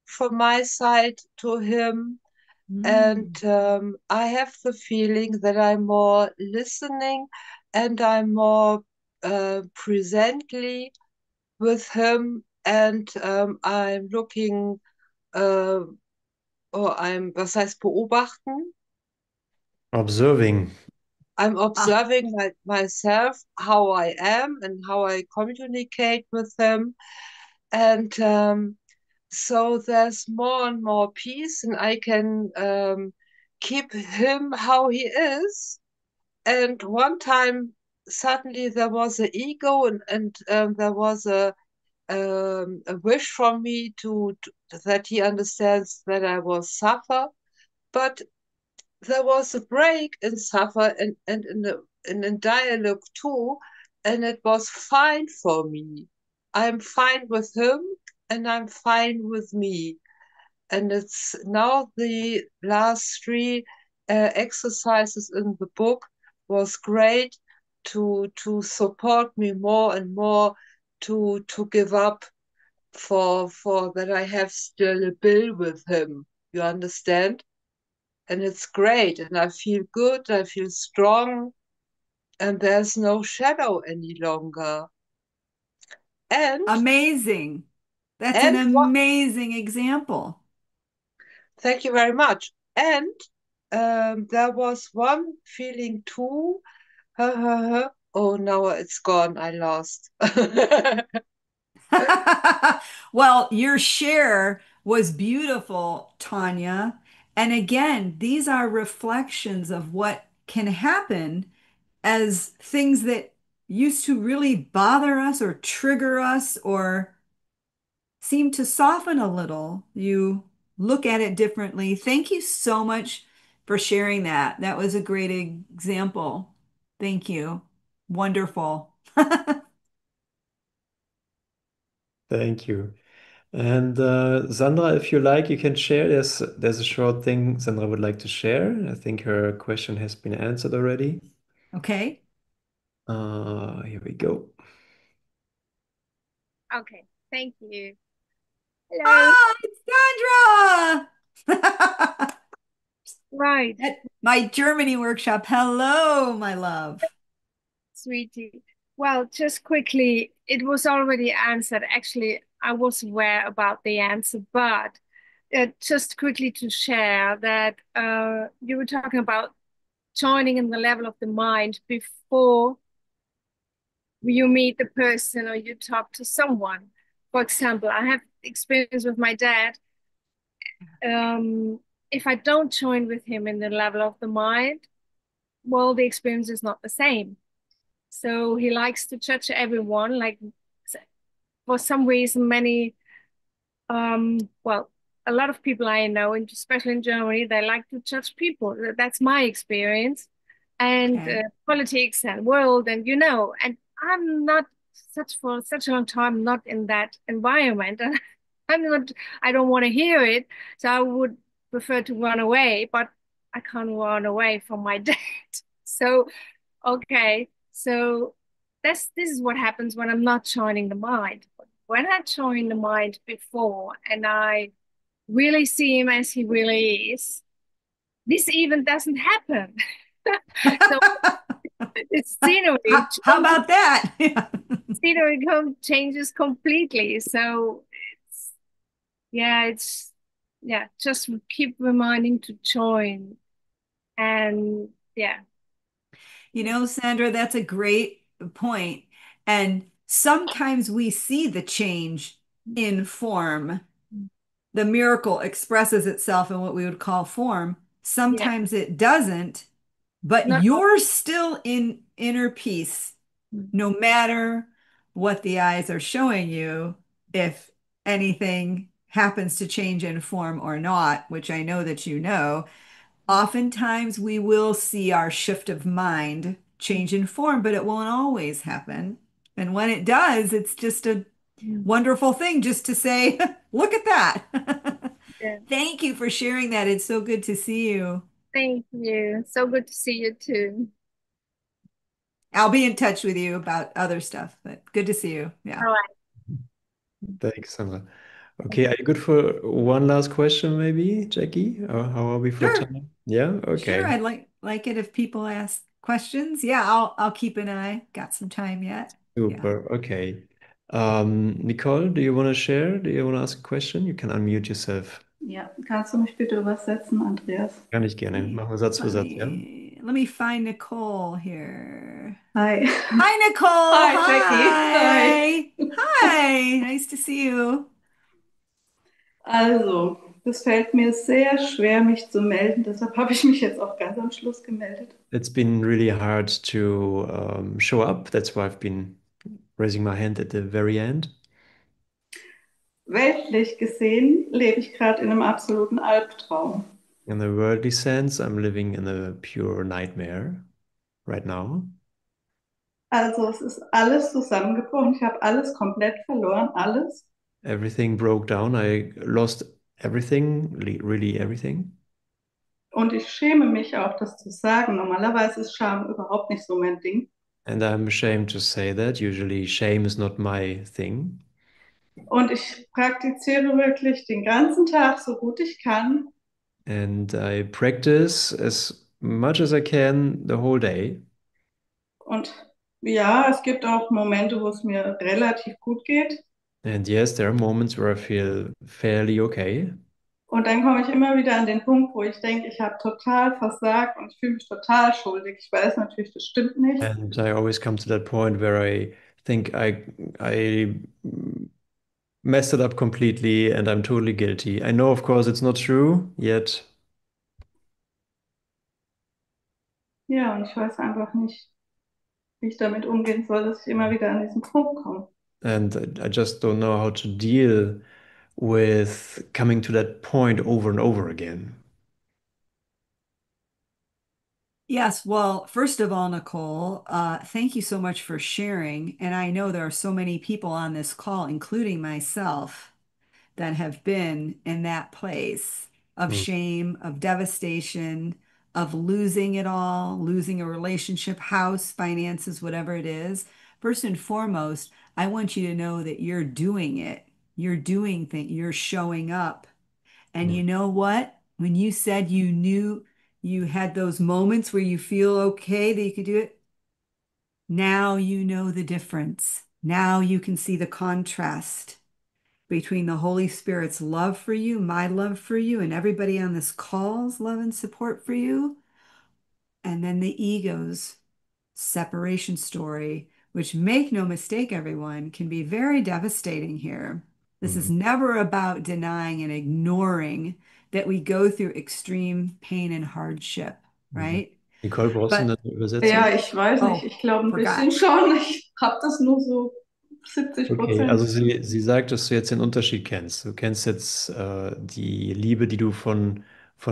from my side to him. And I have the feeling that I'm more listening and I'm more presently with him. And I'm looking, was heißt beobachten? Observing. I'm Ah, observing myself, how I am and how I communicate with him. And so there's more and more peace, and I can keep him how he is. And one time, suddenly there was an ego, and there was a wish from me that he understands that I will suffer. But there was a break in suffer and in dialogue too, and it was fine for me. I'm fine with him, and I'm fine with me. And it's now the last three exercises in the book was great to support me more and more to give up for that I have still a bill with him. You understand? And it's great, and I feel good, I feel strong, and there's no shadow any longer. And amazing. That's an and what amazing example. thank you very much. And there was one feeling too. Oh, now it's gone. I lost. Well, your share was beautiful, Tanya. And again, these are reflections of what can happen as things that used to really bother us or trigger us or seem to soften a little. You look at it differently. Thank you so much for sharing that. That was a great example. Thank you. Wonderful. Thank you. And Sandra, if you like, you can share. There's a short thing Sandra would like to share. I think her question has been answered already. Okay. Here we go. Okay, thank you. Hello. Oh, it's Sandra! Right, At my Germany workshop. Hello, my love. sweetie. Well, just quickly, it was already answered. Actually, I was aware about the answer, but just quickly to share that you were talking about joining in the level of the mind before you meet the person or you talk to someone. For example, I have experience with my dad. If I don't join with him in the level of the mind, well, the experience is not the same. So he likes to judge everyone. Like for some reason, well, a lot of people I know, and especially in Germany, they like to judge people. That's my experience, and Okay. politics and world, and and I'm not such for such a long time not in that environment, and I'm not. I don't want to hear it, so I would prefer to run away, but I can't run away from my dad. So okay, so this is what happens when I'm not joining the mind. When I join the mind before and I really see him as he really is, this even doesn't happen. So the How about that? changes completely. So it's just keep reminding to join and yeah. You know, Sandra, that's a great point. And sometimes we see the change in form. The miracle expresses itself in what we would call form. Yeah, Sometimes it doesn't, but not you're still in inner peace, no matter what the eyes are showing you, if anything happens to change in form or not, which I know that you know, oftentimes we will see our shift of mind change in form, but it won't always happen. And when it does, it's just a Mm. wonderful thing just to say, look at that. Yeah. Thank you for sharing that. It's so good to see you. Thank you. So good to see you too. I'll be in touch with you about other stuff, but good to see you. Yeah. All right. Thanks, Sandra. Okay, are you good for one last question, maybe, Jackie? Or how are we for Sure. time? Yeah, Sure. okay. I'd like it if people ask questions. Yeah, I'll keep an eye. Got some time yet. Yeah. Super. Okay. Nicole, do you want to share? Do you want to ask a question? You can unmute yourself. Ja, kannst du mich bitte übersetzen, Andreas? Kann ich gerne. Machen wir Satz für Let Satz, ja? me find Nicole here. Hi. Hi, Nicole. Hi, Jackie. Hi. Hi. Nice to see you. Also, das fällt mir sehr schwer, mich zu melden. Deshalb habe ich mich jetzt auch ganz am Schluss gemeldet. It's been really hard to show up. That's why I've been raising my hand at the very end. Weltlich gesehen lebe ich gerade in einem absoluten Albtraum. In the worldly sense, I'm living in a pure nightmare right now. Also, es ist alles zusammengebrochen. Ich habe alles komplett verloren, alles. Everything broke down. I lost everything, really everything. Und ich schäme mich auch, das zu sagen. Normalerweise ist Scham überhaupt nicht so mein Ding. And I'm ashamed to say that. Usually, shame is not my thing. Und ich praktiziere wirklich den ganzen Tag so gut ich kann. And I practice as much as I can the whole day. Und ja, es gibt auch Momente, wo es mir relativ gut geht. And yes, there are moments where I feel fairly okay. Und dann komme ich immer wieder an den Punkt, wo ich denke, ich habe total versagt und ich fühle mich total schuldig. Ich weiß natürlich, das stimmt nicht. And I always come to that point where I think I messed it up completely and I'm totally guilty. I know, of course, it's not true yet. Ja, und ich weiß einfach nicht, wie ich damit umgehen soll, dass ich immer wieder an diesen Punkt komme. And I just don't know how to deal with coming to that point over and over again. Yes, well, first of all, Nicole, thank you so much for sharing. And I know there are so many people on this call, including myself, that have been in that place of Mm. shame, of devastation, of losing it all, losing a relationship, house, finances, whatever it is. First and foremost, I want you to know that you're doing it. You're doing things, you're showing up. And Mm. you know what? When you said you knew you had those moments where you feel okay that you could do it, now you know the difference. Now you can see the contrast between the Holy Spirit's love for you, my love for you, and everybody on this call's love and support for you, and then the ego's separation story, which, make no mistake, everyone, can be very devastating here. This is Mhm. never about denying and ignoring that we go through extreme pain and hardship, Mhm. right? Nicole, brauchst du But eine Übersetzung? Ja, ich weiß nicht. oh, Ich glaube ein bisschen forgot. schon. Ich habe das nur so 70%. Okay, also sie sagt, dass du jetzt den Unterschied kennst. Du kennst jetzt die Liebe, die du von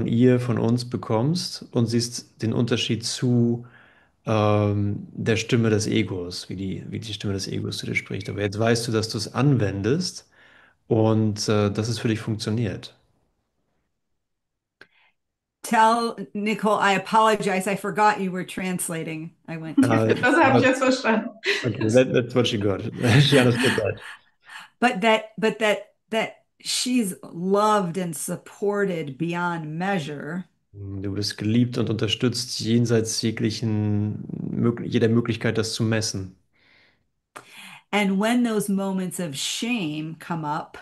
ihr, von uns bekommst und siehst den Unterschied zu der Stimme des Egos, wie die Stimme des Egos zu dir spricht. Aber jetzt weißt du, dass du es anwendest und dass es für dich funktioniert. Tell Nicole, I apologize. I forgot you were translating. I went too Uh, fast. Das habe ich but jetzt verstanden. okay, that's what she got. She understood that. But that she's loved and supported beyond measure. Du bist geliebt und unterstützt jenseits jeder Möglichkeit, das zu messen. And when those moments of shame come up,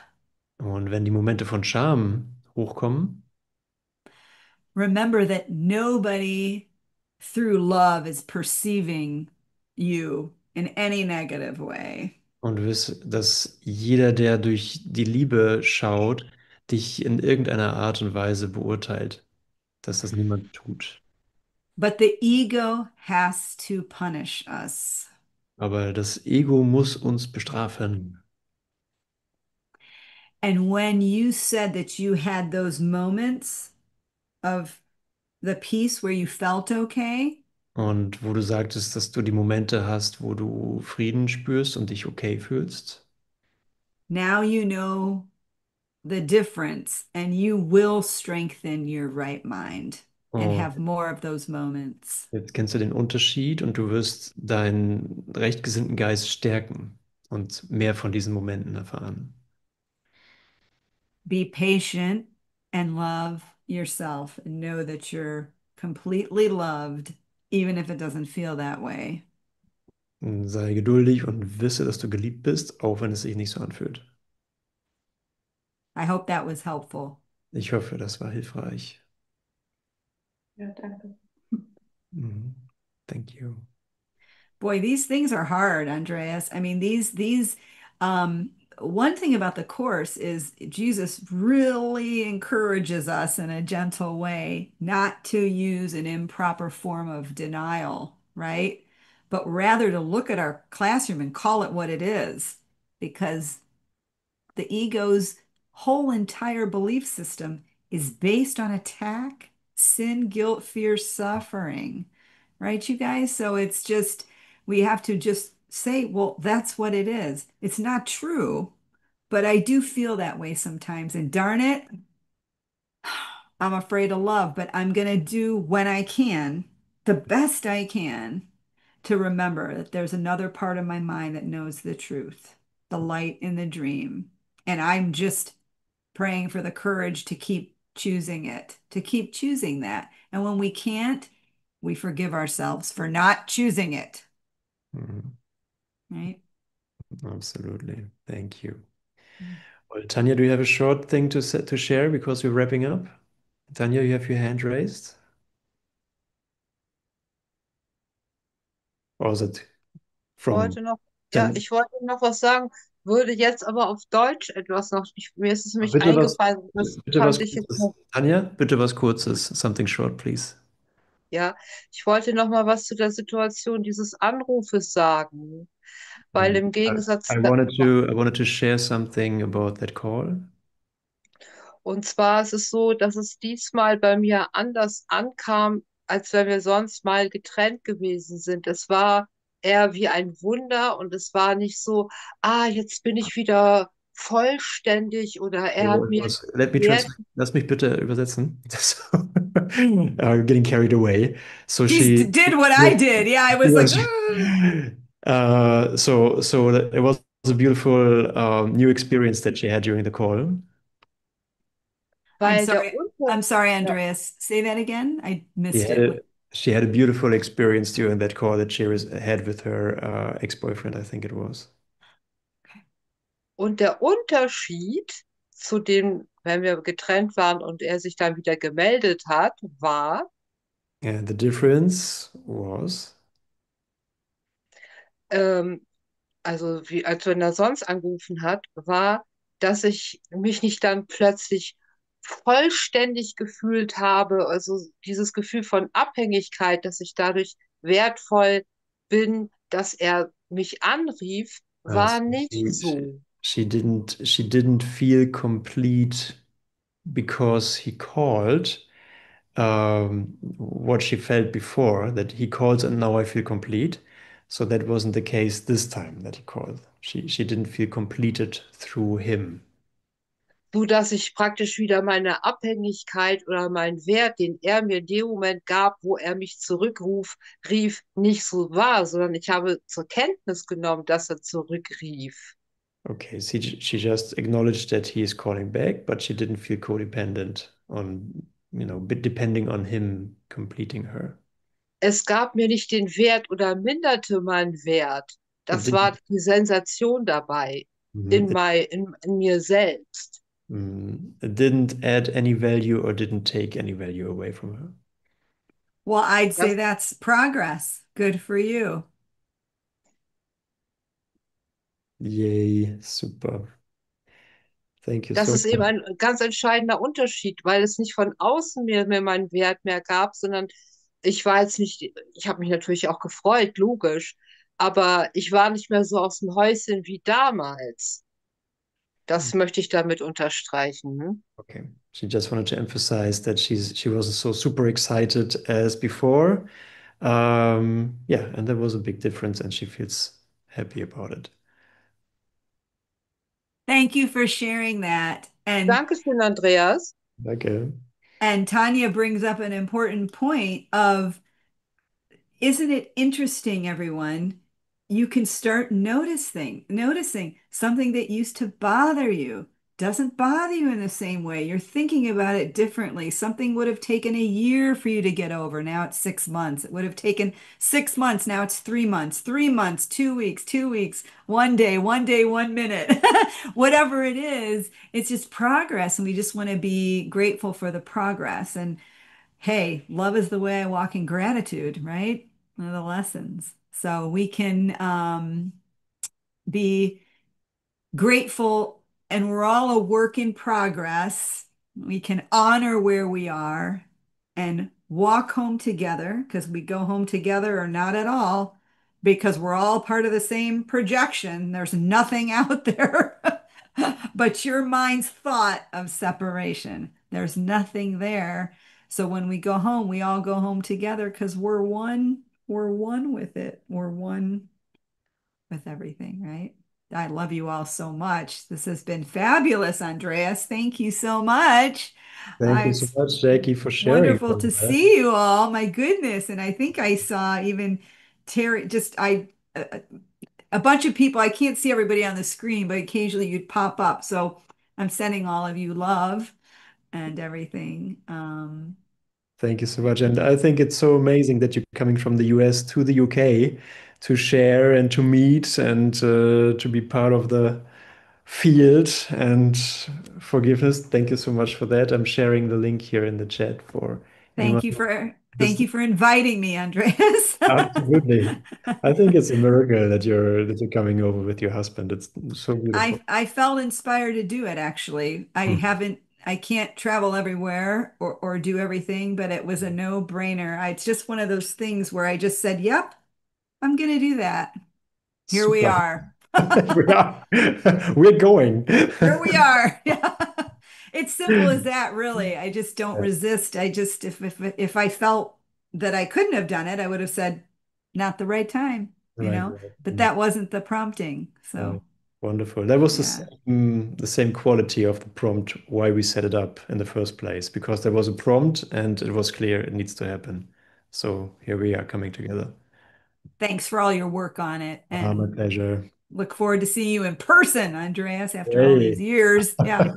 Und wenn die Momente von Scham hochkommen, remember that nobody through love is perceiving you in any negative way. und du wirst, dass jeder, der durch die Liebe schaut, dich in irgendeiner Art und Weise beurteilt, dass das niemand tut. But the ego has to punish us. Aber das Ego muss uns bestrafen. And when you said that you had those moments of the peace where you felt okay, Und wo du sagtest, dass du die Momente hast, wo du Frieden spürst und dich okay fühlst. now you know the difference and you will strengthen your right mind and Und have more of those moments. jetzt kennst du den Unterschied und du wirst deinen rechtgesinnten Geist stärken und mehr von diesen Momenten erfahren. Be patient and love yourself and know that you're completely loved, even if it doesn't feel that way. Sei geduldig und wisse, dass du geliebt bist, auch wenn es sich nicht so anfühlt. I hope that was helpful. Ich hoffe, das war hilfreich. Ja, danke. Mhm. Thank you. Boy, these things are hard, Andreas. I mean, one thing about the course is Jesus really encourages us in a gentle way not to use an improper form of denial, right? But rather to look at our classroom and call it what it is, because the ego's whole entire belief system is based on attack, sin, guilt, fear, suffering, right, you guys? So it's just, we have to just say, well, that's what it is. It's not true, but I do feel that way sometimes. And darn it, I'm afraid of love, but I'm going to do when I can, the best I can, to remember that there's another part of my mind that knows the truth, the light in the dream. And I'm just praying for the courage to keep choosing it, to keep choosing that. And when we can't, we forgive ourselves for not choosing it, Mhm. right? Absolutely. Thank you. Well, Tanya, do you have a short thing to share because we're wrapping up? Tanya, you have your hand raised? Or is it from Wollte noch, ja, Ten? ich wollte noch was sagen, würde jetzt aber auf Deutsch etwas noch, mir ist es nämlich Bitte was, eingefallen, das bitte fand was ich jetzt Kurzes. noch, Tanja, bitte was Kurzes. Something short, please. ja, ich wollte noch mal was zu der Situation dieses Anrufes sagen, weil im I, Gegensatz, I wanted to share something about that call. und zwar ist es so, dass es diesmal bei mir anders ankam, als wenn wir sonst mal getrennt gewesen sind. Es war eher wie ein Wunder und es war nicht so, ah, jetzt bin ich wieder vollständig oder er hat mir Let me Wert. translate. Lass mich bitte übersetzen. Getting carried away. So He did what I did. Yeah, I was like, so it was a beautiful new experience that she had during the call. Weil der I'm sorry, Ja. Andreas. Say that again. I She missed had it. she had a beautiful experience during that call that she had with her ex-boyfriend, I think it was. Und der Unterschied zu dem, wenn wir getrennt waren und er sich dann wieder gemeldet hat, war, And the difference was, ähm, also wie, als wenn er sonst angerufen hat, war, dass ich mich nicht dann plötzlich vollständig gefühlt habe, also dieses Gefühl von Abhängigkeit, dass ich dadurch wertvoll bin, dass er mich anrief, war so nicht so. she didn't feel complete because he called. What she felt before, that he calls and now I feel complete. So that wasn't the case this time that he called. She didn't feel completed through him. So dass ich praktisch wieder meine Abhängigkeit oder meinen Wert, den er mir in dem Moment gab, wo er mich rief, nicht so war, sondern ich habe zur Kenntnis genommen, dass er zurückrief. Okay, she just acknowledged that he is calling back, but she didn't feel codependent on, depending on him completing her. Es gab mir nicht den Wert oder minderte meinen Wert. It Das war didn't, die Sensation dabei Mhm. in mir selbst. It didn't add any value or didn't take any value away from her. Well, I'd say Das, that's progress. Good for you. Yay, super. Thank you das so ist eben much. ein ganz entscheidender Unterschied, weil es nicht von außen mir meinen Wert mehr gab, sondern ich war jetzt nicht, ich habe mich natürlich auch gefreut, logisch, aber ich war nicht mehr so aus dem Häuschen wie damals. Das möchte ich damit unterstreichen. Hm? Okay. She just wanted to emphasize that she wasn't so super excited as before. Yeah, and there was a big difference, and she feels happy about it. Thank you for sharing that. Dankeschön, Andreas. Danke. And Tanya brings up an important point of, isn't it interesting, everyone? You can start noticing something that used to bother you doesn't bother you in the same way. You're thinking about it differently. Something would have taken a year for you to get over. Now it's 6 months. It would have taken 6 months. Now it's 3 months, 3 months, 2 weeks, 2 weeks, 1 day, 1 day, 1 minute. Whatever it is, it's just progress. And we just want to be grateful for the progress. And hey, love is the way I walk in gratitude, right? One of the lessons. So we can be grateful, and we're all a work in progress. We can honor where we are and walk home together, because we go home together or not at all, because we're all part of the same projection. There's nothing out there but your mind's thought of separation. There's nothing there. So when we go home, we all go home together because we're one. We're one with it. We're one with everything, right? I love you all so much. This has been fabulous, Andreas. Thank you so much. Thank you so It's much, Jackie, for sharing wonderful all to that. see you all. My goodness. And I think I saw even Terry, a bunch of people. I can't see everybody on the screen, but occasionally you'd pop up. So I'm sending all of you love and everything. Thank you so much. And I think it's so amazing that you're coming from the US to the UK to share and to meet and to be part of the field and forgiveness. Thank you so much for that. I'm sharing the link here in the chat for anyone who Thank is you for inviting me, Andreas. absolutely. I think it's a miracle that you're coming over with your husband. It's so beautiful. I felt inspired to do it actually. Hmm. I can't travel everywhere or do everything, but it was a no-brainer. It's just one of those things where I just said, "Yep, I'm gonna do that." Here we Super. are. We're going. Here we are. Yeah. It's simple as that, really. I just don't resist. I just if I felt that I couldn't have done it, I would have said, not the right time, Right, right. But that wasn't the prompting. Oh, So, wonderful. That was yeah. the same quality of the prompt why we set it up in the first place, because there was a prompt and it was clear it needs to happen. So here we are coming together. Thanks for all your work on it, My and pleasure. look forward to seeing you in person, Andreas, after all these Hey. years. Yeah.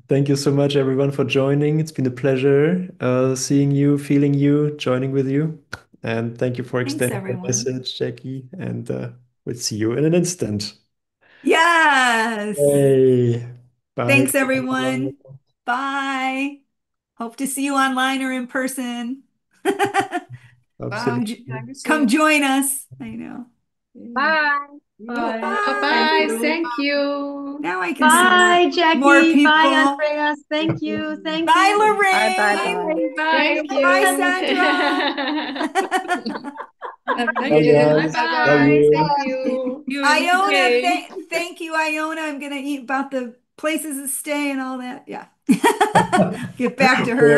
Thank you so much, everyone, for joining. It's been a pleasure seeing you, feeling you, joining with you. And thank you for Thanks, extending the everyone. message, Jackie. And we'll see you in an instant. Yes. Hey. Bye. Thanks, everyone. Bye. Hope to see you online or in person. Absolutely. Come join us. I know. Bye. Bye. Bye. Bye. Thank you. Now I can see Bye, more Jackie. Bye, people. Andreas. Thank you. Thank Bye, you. Bye, bye, Lorraine. bye. Thank Bye, you. Sandra. Thank Bye, you. guys. Bye Love bye. you. Thank you. You in Iona, UK. thank you, Iona. I'm gonna eat about the places to stay and all that. Yeah. Get back to her.